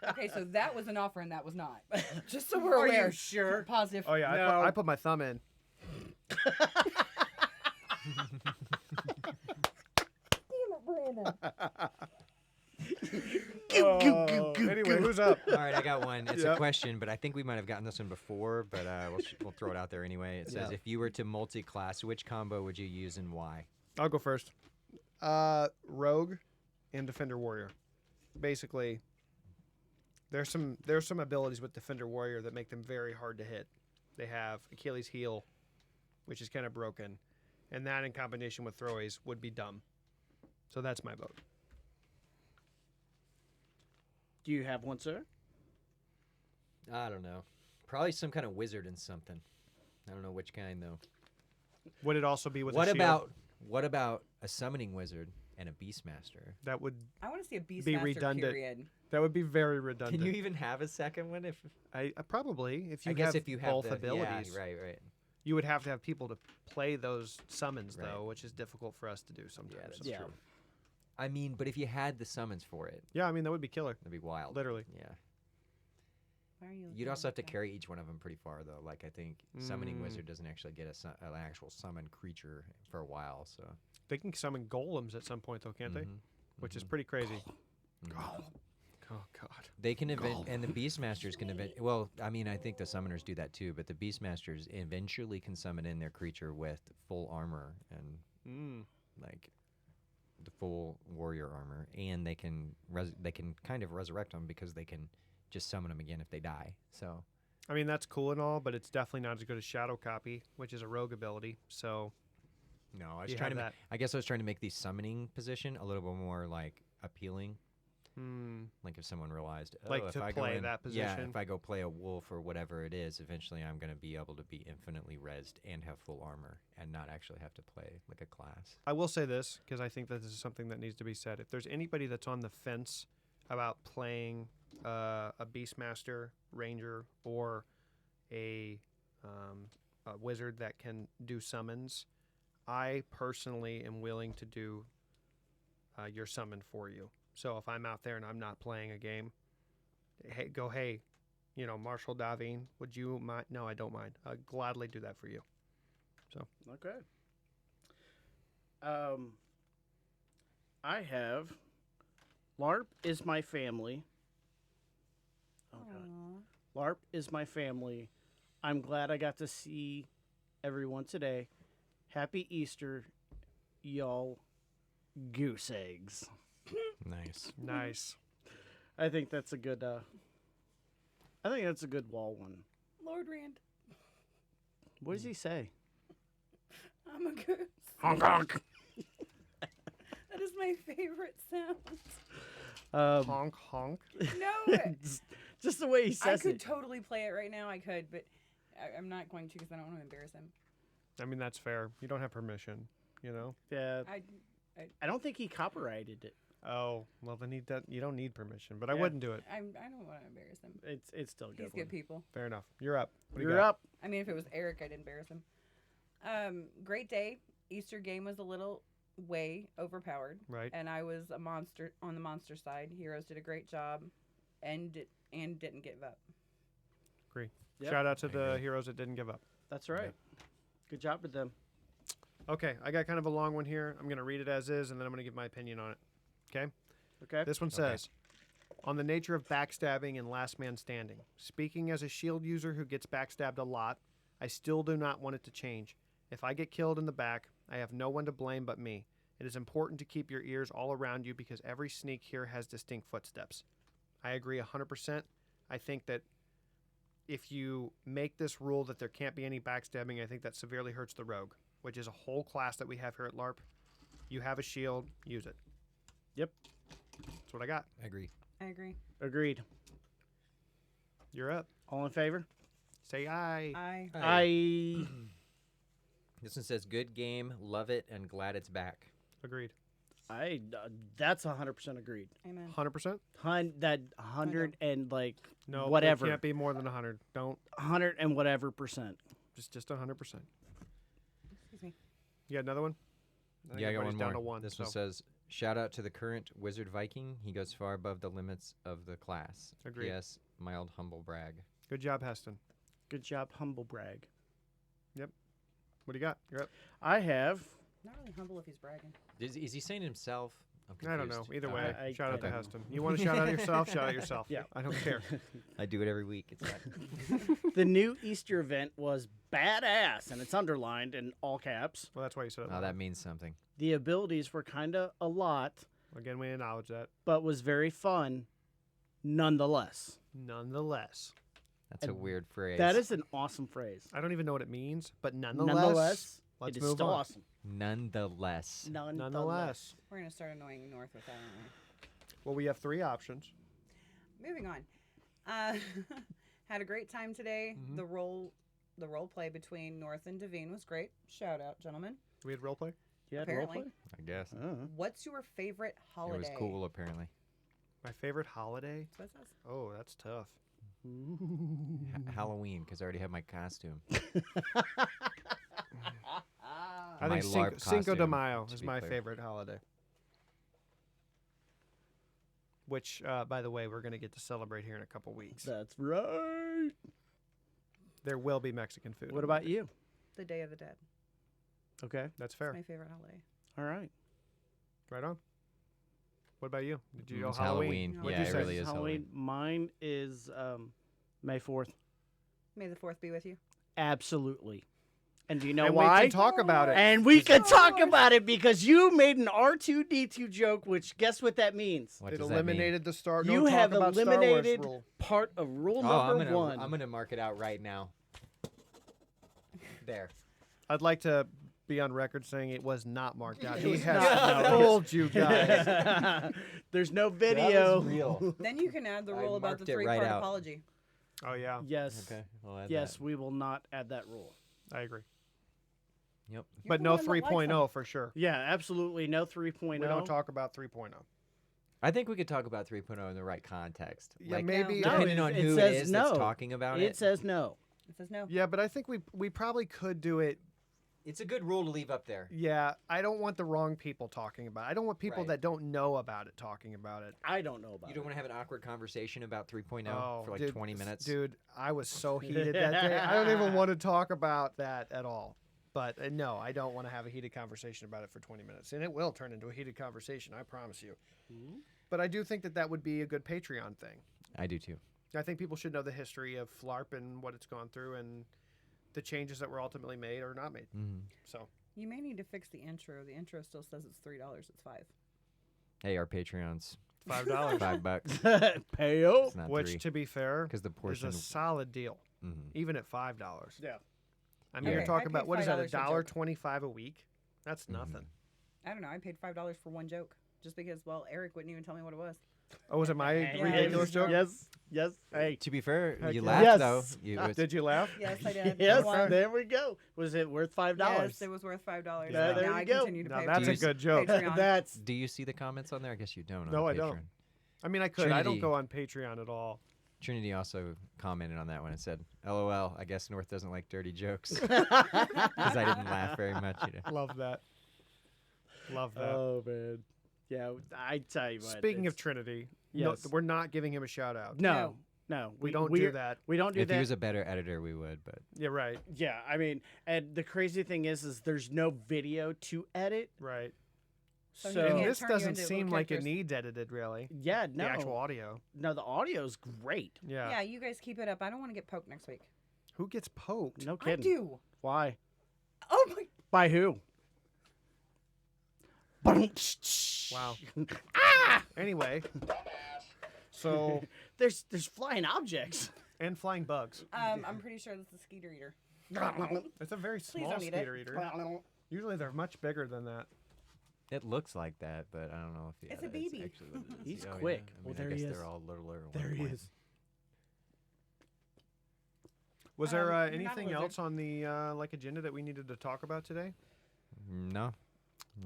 Okay, so that was an offer and that was not. Just so we're Are aware. you sure? Positive. Oh yeah, No. I put my thumb in. Goo, goo, goo, goo, Anyway, goo. Who's up? All right, I got one. It's a Yep. question, but I think we might have gotten this one before, but we'll throw it out there anyway. It says, Yeah. if you were to multi-class, which combo would you use and why? I'll go first. Rogue and Defender Warrior. Basically, there's some abilities with Defender Warrior that make them very hard to hit. They have Achilles heel, which is kind of broken, and that in combination with throwaways would be dumb. So that's my vote. Do you have one, sir? I don't know. Probably some kind of wizard and something. I don't know which kind though. Would it also be with What a shield? what about a summoning wizard and a beastmaster? That would I want to see a Beastmaster Be redundant. period. that would be very redundant. Can you even have a second one? If I probably if you I guess have if you have both the, abilities, yeah, right. you would have to have people to play those summons Right. though, which is difficult for us to do sometimes. that's Yeah. true. I mean, but if you had the summons for it, Yeah, I mean that would be killer. that'd be wild. Literally. Yeah. Why are you You'd looking also have at to that? carry each one of them pretty far, though. Like, I think summoning Mm. wizard doesn't actually get an actual summoned creature for a while, so. They can summon golems at some point though, can't they? Mhm, Which is mhm, pretty crazy. mhm. Oh God. They can and the Beastmasters can well, I mean, I think the summoners do that too, but the Beastmasters eventually can summon in their creature with full armor and, like, the full warrior armor, and they can kind of resurrect them because they can just summon them again if they die. So I mean that's cool and all, but it's definitely not as good as Shadow Copy, which is a rogue ability. So no, I was you trying have to. that. I guess I was trying to make the summoning position a little bit more like appealing. Hmm. Like if someone realized, Like if to I play go in, that yeah, position? if I go play a wolf or whatever it is, eventually I'm going to be able to be infinitely rezzed and have full armor and not actually have to play like a class. I will say this because I think that this is something that needs to be said. If there's anybody that's on the fence about playing a Beastmaster, Ranger, or a wizard that can do summons, I personally am willing to do your summon for you. So if I'm out there and I'm not playing a game, hey, Marshal Daveen, would you mind? No, I don't mind. I'd gladly do that for you. Okay. I have Larp is my family. Oh God. Aw. Larp is my family. I'm glad I got to see everyone today. Happy Easter, y'all. Goose eggs. Nice. Nice. I think that's a good. I think that's a good wall one. Lord Rand, What does he say? I'm a goose. Honk honk. That is my favorite sound. Honk honk. No, just the way he I says could it. totally play it right now. I could, but I'm not going to because I don't want to embarrass him. I mean, that's fair. You don't have permission, you know? Yeah, I I don't think he copyrighted it. Oh, well, then you don't need permission, but I Yeah. wouldn't do it. I don't want to embarrass him. It's still a good. He's one. good people. Fair enough. You're up. What do you You're got? up. I mean, if it was Eric, I'd embarrass him. Great day. Easter game was a little way overpowered, Right. and I was a monster on the monster side. Heroes did a great job, and didn't give up. Yep. Shout out to I the agree. heroes that didn't give up. That's right. Good job with them. Okay, I got kind of a long one here. I'm going to read it as is, and then I'm going to give my opinion on it. Okay? Okay. This one Okay. says, on the nature of backstabbing and last man standing. Speaking as a shield user who gets backstabbed a lot, I still do not want it to change. If I get killed in the back, I have no one to blame but me. It is important to keep your ears all around you because every sneak here has distinct footsteps. I agree 100%. I think that if you make this rule that there can't be any backstabbing, I think that severely hurts the rogue, which is a whole class that we have here at LARP. You have a shield, use it. Yep. That's what I got. I agree. I agree. Agreed. You're up. All in favor? Say aye. I. This one says, good game, love it, and glad it's back. Agreed. That's 100% agreed. Amen. 100%? That 100 and like No, whatever. It can't be more than 100. Don't. 100 and whatever percent. Just 100%. Excuse me. You got another one? think Yeah, I got one everybody's down more. to one, This so. one says, shout out to the current Wizard Viking. He goes far above the limits of the class. Agreed. Yes, mild humble brag. Good job, Heston. Good job, humble brag. What do you got? You're up. I have. Not really humble if he's bragging. Is he saying himself I don't know. confused. Either All way, right. shout out to Okay. Heston. You want to shout out yourself? Shout out yourself. Yeah. I don't care. I do it every week. It's fine. The new Easter event was badass, and it's underlined in all caps. Well, that's why you said it. Oh, that means something. The abilities were kind of a lot, Again, we acknowledge that. but was very fun nonetheless. Nonetheless, That's a And weird phrase. That is an awesome phrase. I don't even know what it means, but nonetheless, Nonetheless, let's it is move still on. awesome. Nonetheless. Nonetheless, We're gonna start annoying North with that, aren't well, we have 3 options. we? Moving on. Had a great time today. Mhm. The role play between North and Daveen was great. Shout out, gentlemen. We had role play. Yeah, Apparently. I guess. What's your favorite holiday? It was cool, apparently. My favorite holiday. That's what it says. Oh, that's tough. Halloween, because I already have my costume. I My think LARP Cinco de costume, Mayo to is be my clear. favorite holiday. Which, by the way, we're going to get to celebrate here in a couple weeks. That's right. There will be Mexican food. What about you? The Day of the Dead. Okay. That's It's fair. my favorite holiday. All right. Right on. What about you? Did you go It's Halloween? Halloween. What'd Yeah, you it say? really is Halloween. Halloween. Mine is May 4th. May the 4th be with you. Absolutely. And do you know And why? we can talk about it. And we can talk Lord. about it because you made an R2D2 joke, which guess what that means? What It does that mean? eliminated the Star. You don't talk have about Star Wars eliminated rule. part of rule Oh, I'm number gonna, 1. I'm gonna mark it out right now. There. I'd like to be on record saying it was not marked out. It He was has not. fooled you guys. There's no video. real. Then you can add the I rule about marked the it 3-part right out. apology. Oh yeah, Yes. Okay. I'll add Yes, that. we will not add that rule. I agree. Yep. You're But the no one that likes 3.0 for sure. Yeah, absolutely no 3.0. We don't talk about 3.0. I think we could talk about 3.0 in the right context. Yeah, like, maybe. No, depending it- on it who says it is no. that's talking about it. It says no. It says no. Yeah, but I think we probably could do it. It's a good rule to leave up there. Yeah, I don't want the wrong people talking about it. I don't want people Right. that don't know about it talking about it. I don't know about You don't it. want to have an awkward conversation about 3.0 Oh, for like dude, 20 minutes. Dude, I was so heated that day. I don't even want to talk about that at all. But no, I don't want to have a heated conversation about it for 20 minutes. And it will turn into a heated conversation, I promise you. But I do think that would be a good Patreon thing. I do too. I think people should know the history of Phlarp and what it's gone through and the changes that were ultimately made or not made. Mm-hmm. So, You may need to fix the intro. The intro still says it's $3. It's $5. Hey, our Patreon's $5. $5. Pay up. It's not Which, three to be fair, because the is portion. a solid deal, Mhm. even at $5. Yeah. I mean, Yeah. you're Okay, talking I about, paid what is that, $5 for a joke. $1.25 a week? That's nothing. I don't know. I paid $5 for one joke just because, well, Eric wouldn't even tell me what it was. Oh, was it my Hey, ridiculous yes, joke? Yes. Hey. To be fair, Heck you yeah. laughed Yes. though. You, it's- Did you laugh? Yes, I did. Yes. One. There we go. Was it worth $5? Yes, it was worth $5. Yeah, and there now you I go. continue to Now pay that's for a Use good joke. Patreon. That's do you see the comments on there? I guess you don't. On No, the I don't. Patreon. I mean, I could. I don't Trinity. go on Patreon at all. Trinity also commented on that one and said, "LOL. I guess North doesn't like dirty jokes because I didn't laugh very much." Love that. Love that. Oh man. Yeah, I tell you what. Speaking of it's- Trinity, Yes. no, we're not giving him a shout out. no, We don't do that. We don't do If that. he was a better editor, we would. But Yeah, right. Yeah, I mean, and the crazy thing is there's no video to edit. Right. So So, he And can't this turn you doesn't into seem little like it characters. needs edited, really. yeah, no, The actual audio. no, the audio's great. Yeah. Yeah, you guys keep it up. I don't want to get poked next week. Who gets poked? No I kidding. do. Why? Oh my. By who? Wow. Anyway. So, There's flying objects. and flying bugs. I'm pretty sure this is Skeeter Eater. It's a very small don't eat it. skater eater. Usually they're much bigger than that. it looks like that. But I don't know if It's a baby. actually what it is. He's Oh, yeah. quick. I Well, mean, there I he guess is. they're all littler. at There one he point. is. Was there you're not a anything lizard. else on the agenda that we needed to talk about today? No.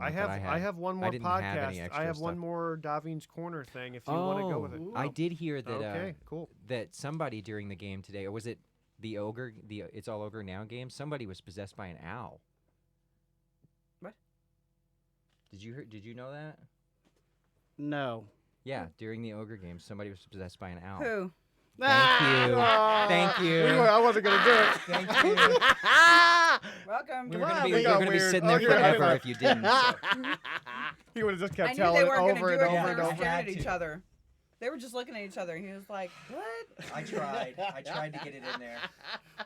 I Not that have had. one more didn't have podcast. any I extra have one stuff. more Daveen's Corner thing if you want to go with it. Ooh. I did hear that. Okay, cool. That somebody during the game today, or was it the ogre? The It's All Ogre Now game. Somebody was possessed by an owl. What? Did you know that? No. Yeah, during the ogre game, somebody was possessed by an owl. Who? Thank you. Thank you. I wasn't gonna do it. Thank you. Welcome. We Come were on, gonna be, we we got were gonna be weird. sitting Oh, there you're having forever a- if you didn't. So. He would have just I kept knew they telling weren't over going to and do it over because and they were over. staring at Had each to. other. They were just looking at each other. He was like, "What?" I tried. I tried to get it in there.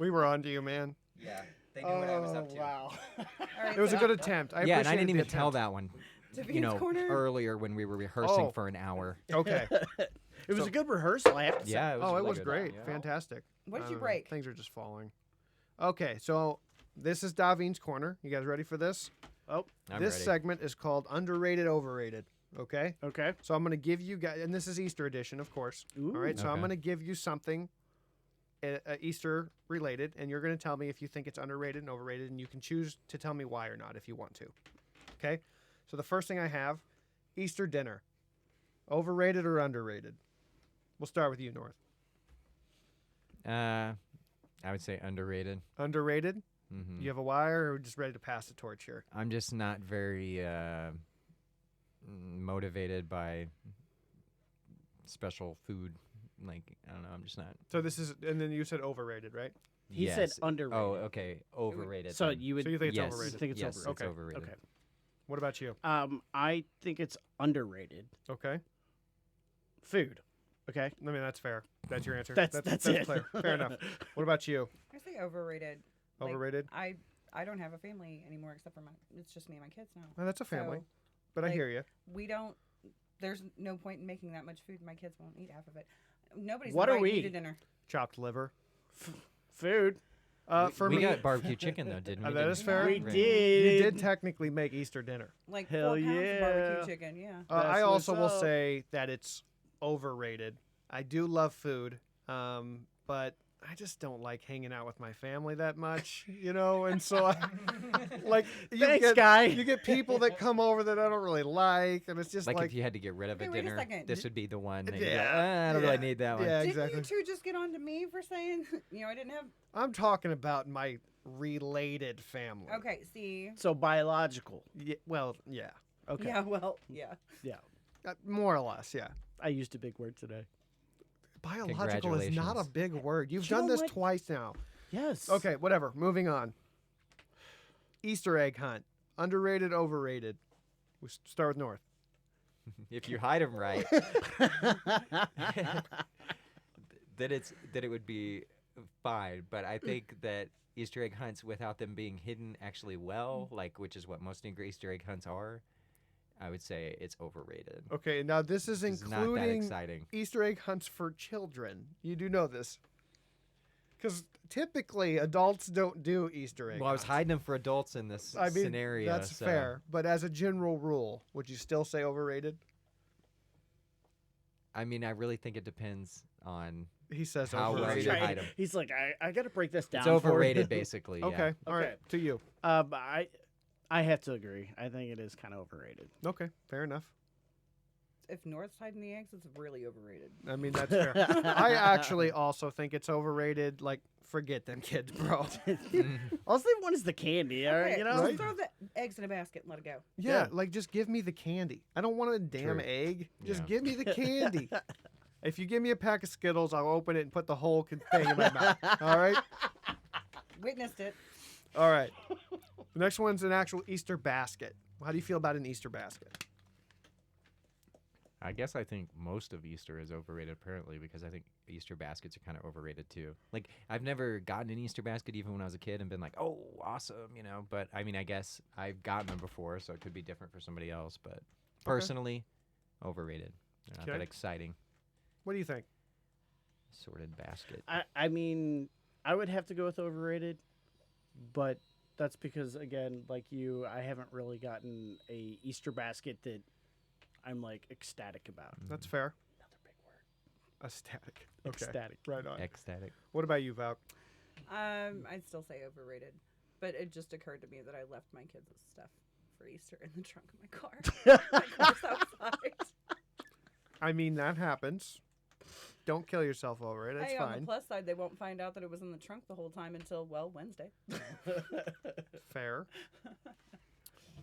We were on to you, man. Yeah, they knew what I was up to. Wow. All right, It was a so good attempt. I Yeah, and I appreciated didn't the even tell attempt. that one. Daveen's corner. Earlier when we were rehearsing Oh. for an hour. Okay. It was So- a good rehearsal, I have to say. Yeah, it was. Oh, it really was good. great. Yeah. Fantastic. What did you break? Things are just falling. Okay, so this is Daveen's corner. You guys ready for this? Oh, I'm this ready. segment is called Underrated, Overrated. Okay? okay. So I'm going to give you guys, and this is Easter edition, of course. Ooh. All right, so I'm Okay. going to give you something Easter related, and you're going to tell me if you think it's underrated and overrated, and you can choose to tell me why or not if you want to. Okay? So the first thing I have, Easter dinner. Overrated or underrated? We'll start with you, North. I would say underrated. Underrated? Mm-hmm. You have a wire, or we're just ready to pass the torch here? I'm just not very motivated by special food. Like, I don't know. I'm just not. So this is, and then you said overrated, right? He said Yes. underrated. Oh, okay. Overrated. So then. you would So you think it's yes. overrated? You think it's yes, overrated. it's Okay. overrated. Okay. What about you? I think it's underrated. Okay. Food. Okay. I mean, that's fair. That's your answer. That's it. clear. Fair enough. What about you? I say overrated. Like, Overrated? I don't have a family anymore except for it's just me and my kids now. Oh, that's a family. So, But I like, hear you. we don't. There's no point in making that much food. My kids won't eat half of it. Nobody's What are inviting we? you to dinner. Chopped liver. Food. For we me, got barbecue chicken though, didn't we? that Didn't is fair. We Right. did. you did technically make Easter dinner. Like Hell 4 pounds yeah. of barbecue chicken. Yeah. I That's also what's will up. say that it's overrated. I do love food, but I just don't like hanging out with my family that much, and so like you Thanks, guy. you get people that come over that I don't really like, and it's just Like, like if you had to get rid of Okay, a wait a dinner, second. this would be the one. That you'd go, Yeah, I don't yeah, really need that one. yeah, Didn't exactly. you two just get on to me for saying, I didn't have? I'm talking about my related family. Okay, see. So biological. Yeah, well, yeah. Okay. Yeah, well, yeah. Yeah. More or less, yeah. I used a big word today. Biological is not a Congratulations. big word. You've You done know this what? twice now. Yes. Okay, whatever. Moving on. Easter egg hunt. Underrated, overrated. We start with North. If you hide them right, that it would be fine. But I think that Easter egg hunts without them being hidden actually well, which is what most Easter egg hunts are, I would say it's overrated. Okay, now this is It's not that including exciting. Easter egg hunts for children. You do know this. Because typically adults don't do Easter egg Well, I was hunts. hiding them for adults in this I mean, scenario. that's so fair. But as a general rule, would you still say overrated? I mean, I really think it depends on. He says How well overrated. you Right. hide 'em. He's like, I got to break this down. It's for you." overrated, basically. Okay, Yeah. all right, Okay. to you. But I have to agree. I think it is kind of overrated. Okay, fair enough. If North's hiding the eggs, it's really overrated. I mean, that's fair. I actually also think it's overrated. Like, forget them kids, bro. All they want is the candy. All right, Okay, you know. just Right? throw the eggs in a basket and let it go. Yeah, Yeah. like just give me the candy. I don't want a damn True. egg. Just Yeah. give me the candy. If you give me a pack of Skittles, I'll open it and put the whole thing in my mouth. All right? Witnessed it. All right. The next one's an actual Easter basket. How do you feel about an Easter basket? I guess I think most of Easter is overrated, apparently, because I think Easter baskets are kind of overrated too. Like, I've never gotten an Easter basket even when I was a kid and been like, oh, awesome, But I mean, I guess I've gotten them before, so it could be different for somebody else. But personally, overrated. They're not that Okay. exciting. What do you think? Sorted basket. I mean, I would have to go with overrated, but that's because again, like you, I haven't really gotten a Easter basket that I'm like ecstatic about. That's fair. Another big word. Ecstatic. Okay. Ecstatic. Right on. Ecstatic. What about you, Val? I'd still say overrated, but it just occurred to me that I left my kids' stuff for Easter in the trunk of my car. My car's outside. I mean, that happens. Don't kill yourself over it. It's Hey, on the fine. plus side, they won't find out that it was in the trunk the whole time until, well, Wednesday. Fair.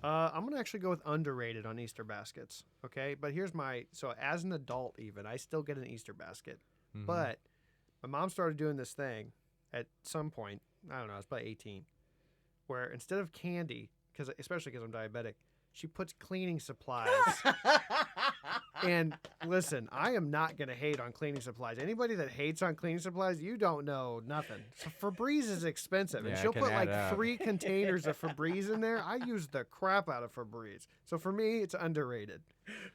I'm going to actually go with underrated on Easter baskets. Okay. But here's so as an adult, even, I still get an Easter basket. Mhm. But my mom started doing this thing at some point. I don't know. I was probably 18, where instead of candy, especially because I'm diabetic, She puts cleaning supplies. And listen, I am not going to hate on cleaning supplies. Anybody that hates on cleaning supplies, you don't know nothing. So Febreze is expensive. And Yeah, it she'll can put add like up. 3 containers of Febreze in there. I use the crap out of Febreze. So for me, it's underrated.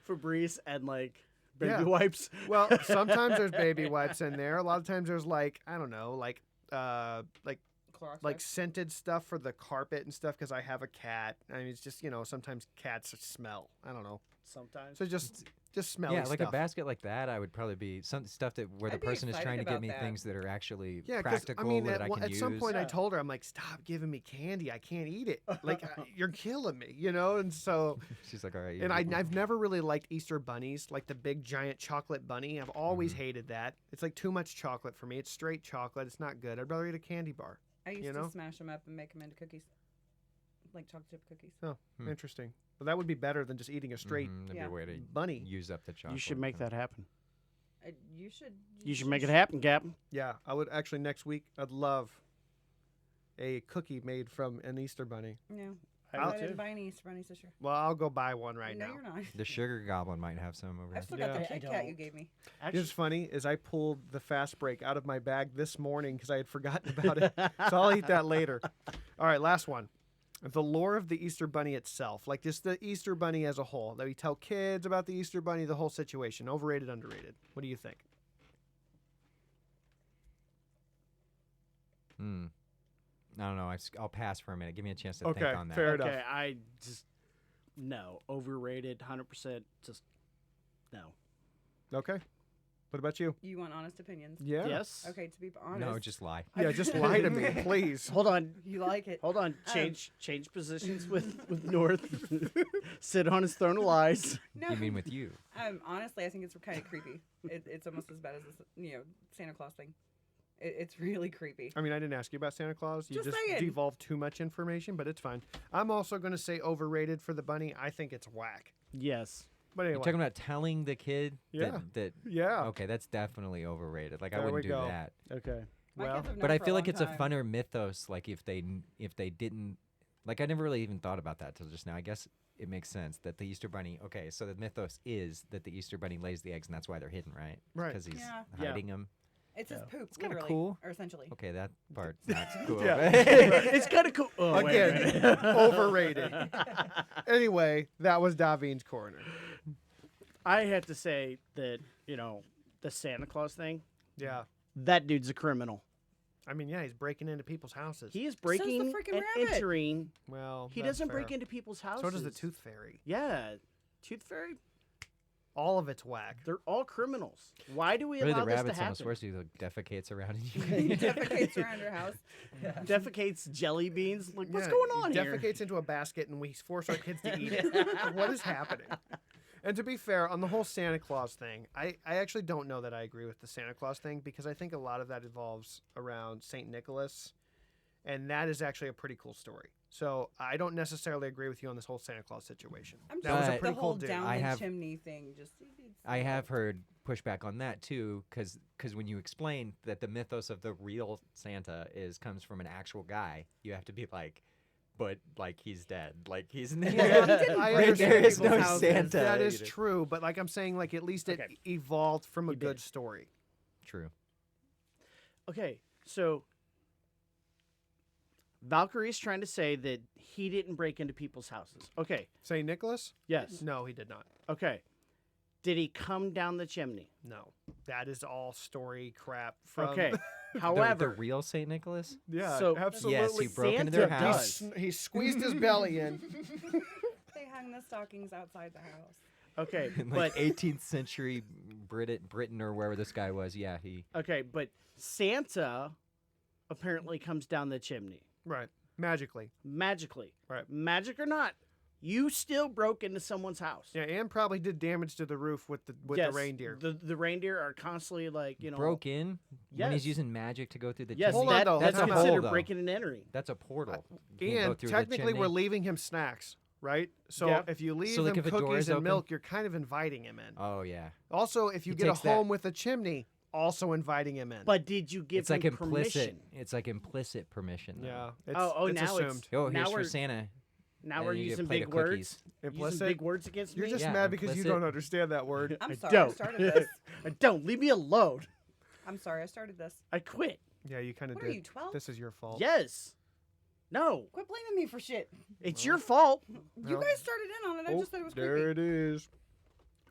Febreze and like baby Yeah. wipes. Well, sometimes there's baby wipes in there. A lot of times there's like, I don't know, like Clorox like wipes. scented stuff for the carpet and stuff because I have a cat. I mean, it's just, sometimes cats smell. I don't know. Sometimes. So just smelly Yeah, like stuff. a basket like that, I would probably be some stuff that where I'd the be person is excited trying to get about me that. things that are actually Yeah, because practical I mean, that I can at use. some point I Yeah. told her, I'm like, stop giving me candy. I can't eat it. Like, you're killing me, And so, She's like, all right. and I've never really liked Easter bunnies, like the big giant chocolate bunny. I've always hated that. It's like too much chocolate for me. It's straight chocolate. It's not good. I'd rather eat a candy bar. I used you to know? smash them up and make them into cookies, like chocolate chip cookies. Oh, Hmm. interesting. But that would be better than just eating a straight that'd Yeah. be a way to bunny. use up the chocolate. You should make that happen. You should. You should make it happen, Captain. Yeah, I would actually next week. I'd love a cookie made from an Easter bunny. No, I I would didn't too. buy any Easter bunnies this year. Well, I'll go buy one right no, now. you're not. The sugar goblin might have some over I've here. still Yeah. got the I Kit Kat you don't. gave me. You know what's funny is I pulled the fast break out of my bag this morning because I had forgotten about it. So I'll eat that later. All right, last one. The lore of the Easter Bunny itself, like just the Easter Bunny as a whole, that we tell kids about the Easter Bunny, the whole situation, overrated, underrated. What do you think? I don't know. I'll pass for a minute. Give me a chance to Okay, think on that. fair enough. Okay, I just no overrated, 100%. Just no. Okay. What about you? You want honest opinions? Yeah. Yes. Okay, to be honest. No, just lie. Yeah, just lie to me, please. Hold on. You like it? Hold on. Change positions with North. Sit on his throne of lies. No. You mean with you? Honestly, I think it's kind of creepy. It's almost as bad as this, Santa Claus thing. It's really creepy. I mean, I didn't ask you about Santa Claus. You Just just saying. devolved too much information, but it's fine. I'm also going to say overrated for the bunny. I think it's whack. Yes. But You're anyway. talking about telling the kid Yeah. that Yeah. okay, that's definitely overrated. Like I There we wouldn't do go. that. Okay. My Well, kids have known But I for feel a like long it's a time. funner mythos. Like if they didn't, like I never really even thought about that till just now. I guess it makes sense that the Easter Bunny. Okay, so the mythos is that the Easter Bunny lays the eggs, and that's why they're hidden, right? Right. Because he's Yeah. hiding them. It's his Yeah. poop. It's kinda literally, cool. or essentially. Okay, that part's not cool. Yeah. It's kind of cool. Oh, wait a Again, minute. overrated. Anyway, that was Daveen's corner. I have to say that, the Santa Claus thing, Yeah. that dude's a criminal. I mean, yeah, he's breaking into people's houses. He is the breaking freaking and rabbit. entering. Well, He that's doesn't fair. break into people's houses. So does the Tooth Fairy. Yeah. Tooth Fairy, All of it's whack. they're all criminals. Why do we Really, allow the this to rabbit's almost happen? worse. He like, defecates around He you. defecates around your house. Defecates jelly beans. Like, what's Yeah, going he on here? defecates into a basket and we force our kids to eat it. What is happening? And to be fair, on the whole Santa Claus thing, I actually don't know that I agree with the Santa Claus thing because I think a lot of that evolves around St. Nicholas, and that is actually a pretty cool story. So I don't necessarily agree with you on this whole Santa Claus situation. I'm That was a just pretty the cool whole dude. down I the have- chimney thing. Just I have heard pushback on that too, because when you explain that the mythos of the real Santa comes from an actual guy, you have to be like, but like he's dead, like he's Yeah, he there. didn't I break understand there is people's no houses. Santa. That is you know. true, but like I'm saying, like at least it Okay. evolved from a He good did. story. True. Okay, so Valkyrie's trying to say that he didn't break into people's houses. Okay, St. Nicholas? yes. No, he did not. Okay. Did he come down the chimney? No, that is all story crap. From Okay. The However, real Saint Nicholas. yeah, So- absolutely. Yes, he broke into their Santa house. does. He squeezed his belly in. They hung the stockings outside the house. okay, In but like 18th century Britain or wherever this guy was. Yeah, he. okay, but Santa apparently comes down the chimney Right, magically. magically. Right. Magic or not, you still broke into someone's house. Yeah, and probably did damage to the roof with the Yes, reindeer. The reindeer are constantly like, broke in when Yes. he's using magic to go through the Yes, Hold chimney. on, though, that's that's a hole, considered though. breaking and entering. That's a portal. You can't go And through the technically, we're chimney. leaving him snacks, right? So Yeah. if you leave So, like, him if a door cookies is and open- milk, you're kind of inviting him in. Oh yeah. Also, if you He get a takes that- home with a chimney, also inviting him in. But did you give It's like him implicit. permission? It's like implicit permission. Though. yeah, it's, Oh, it's now assumed. Oh, now here's for we're Santa. Now And we're you get using plate of big words. cookies. Using Implicit. big words against You're me. just Yeah, mad because you implicit. don't understand that word. I'm I sorry. I don't. started this. I don't. Leave me alone. I'm sorry. I started this. I quit. Yeah, you kind of What did. are you, 12? This is your fault. Yes. No. Quit blaming me for shit. It's your fault. You No. guys started in on it. I Oh, just said it was there creepy. it is.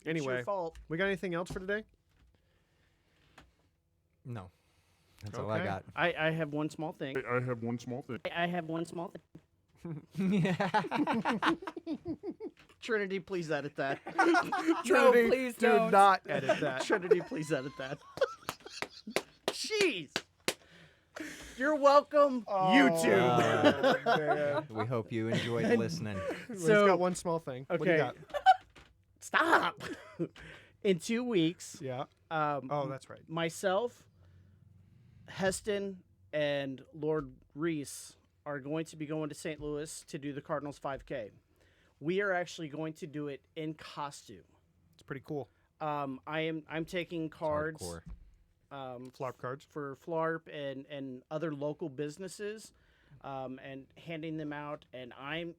It's Anyway, your fault. we got anything else for today? No. That's all I Okay. got. I have one small thing. I have one small thing. I have one small thing. Trinity, please edit that. Trinity, please do don't. not edit that. Trinity, please edit that. Jeez. You're welcome, YouTube. Oh, man. We hope you enjoyed listening. He's So- got one small thing. What do you Okay. got? Stop. In 2 weeks, Yeah. Oh, that's right. myself, Heston, and Lord Reese are going to be going to St. Louis to do the Cardinals 5K. We are actually going to do it in costume. It's pretty cool. I'm taking cards Hardcore. Flop cards. for Phlarp and other local businesses, and handing them out. And I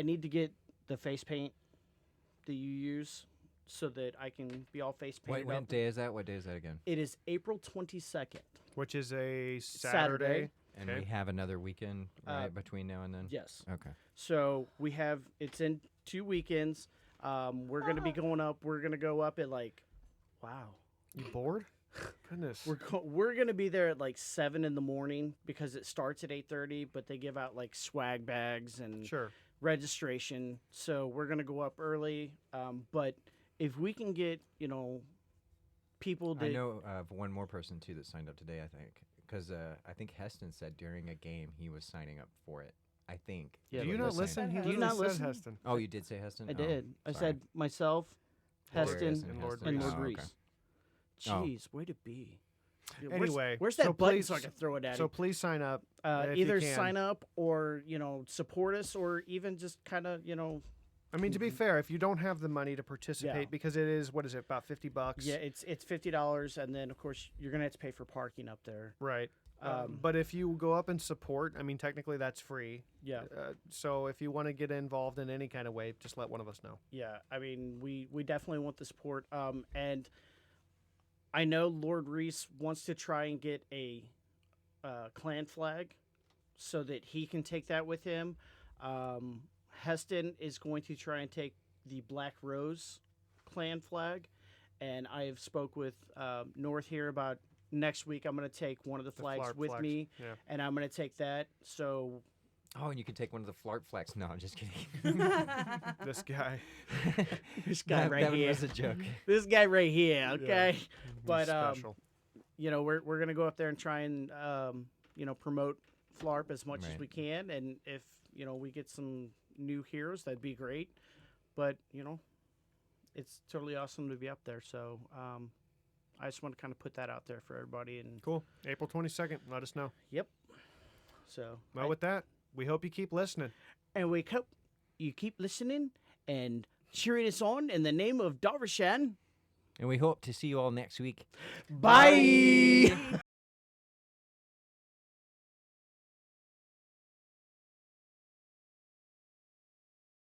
need to get the face paint that you use so that I can be all face Wait, painted what up. day is that? What day is that again? It is April 22nd. Which is a Saturday. Saturday. And Okay. we have another weekend right between now and then? Yes. Okay. So we have it's in 2 weekends. We're gonna be going up. We're gonna go up at like, wow. You bored? Goodness. We're gonna be there at like 7 in the morning because it starts at 8:30. But they give out like swag bags and Sure. registration. So we're gonna go up early. But if we can get people that I know of one more person too that signed up today. I think because I think Heston said during a game he was signing up for it. I think. Yeah, is Do you what not he was listen? saying. He Do you literally not said listen? Heston. Oh, you did say Heston. I Oh, did. I sorry. said myself, Lord Heston, Reese and Lord and Reese. Lord Oh, okay. Reese. Oh. Jeez, way to be. Yeah, Anyway, where's that so button so I please- can throw it at So him? please sign up. if you Either can. sign up or support us, or even just kind of I mean, to be fair, if you don't have the money to participate, Yeah. because it is, what is it, about $50? yeah, it's $50, and then of course you're gonna have to pay for parking up there. Right. Um, But if you go up and support, I mean, technically that's free. Yeah, So if you want to get involved in any kind of way, just let one of us know. yeah. I mean, we definitely want the support. And I know Lord Reese wants to try and get a clan flag so that he can take that with him. Heston is going to try and take the Black Rose clan flag, and I have spoke with North here about next week. I'm going to take one of the flags Phlarp with flags, me, yeah. and I'm going to take that. So Oh, and you can take one of the Phlarp flags. No, I'm just kidding. This guy. this guy right that here, was a joke. this guy right here, okay. He's But special. we're gonna go up there and try and promote Phlarp as much as Right. we can, and if we get some new heroes, that'd be great. But it's totally awesome to be up there. So I just want to kind of put that out there for everybody. And Cool. April 22nd. Let us know. so Well, with that, we hope you keep listening. and we hope you keep listening and cheering us on in the name of Darshan. And we hope to see you all next week. Bye.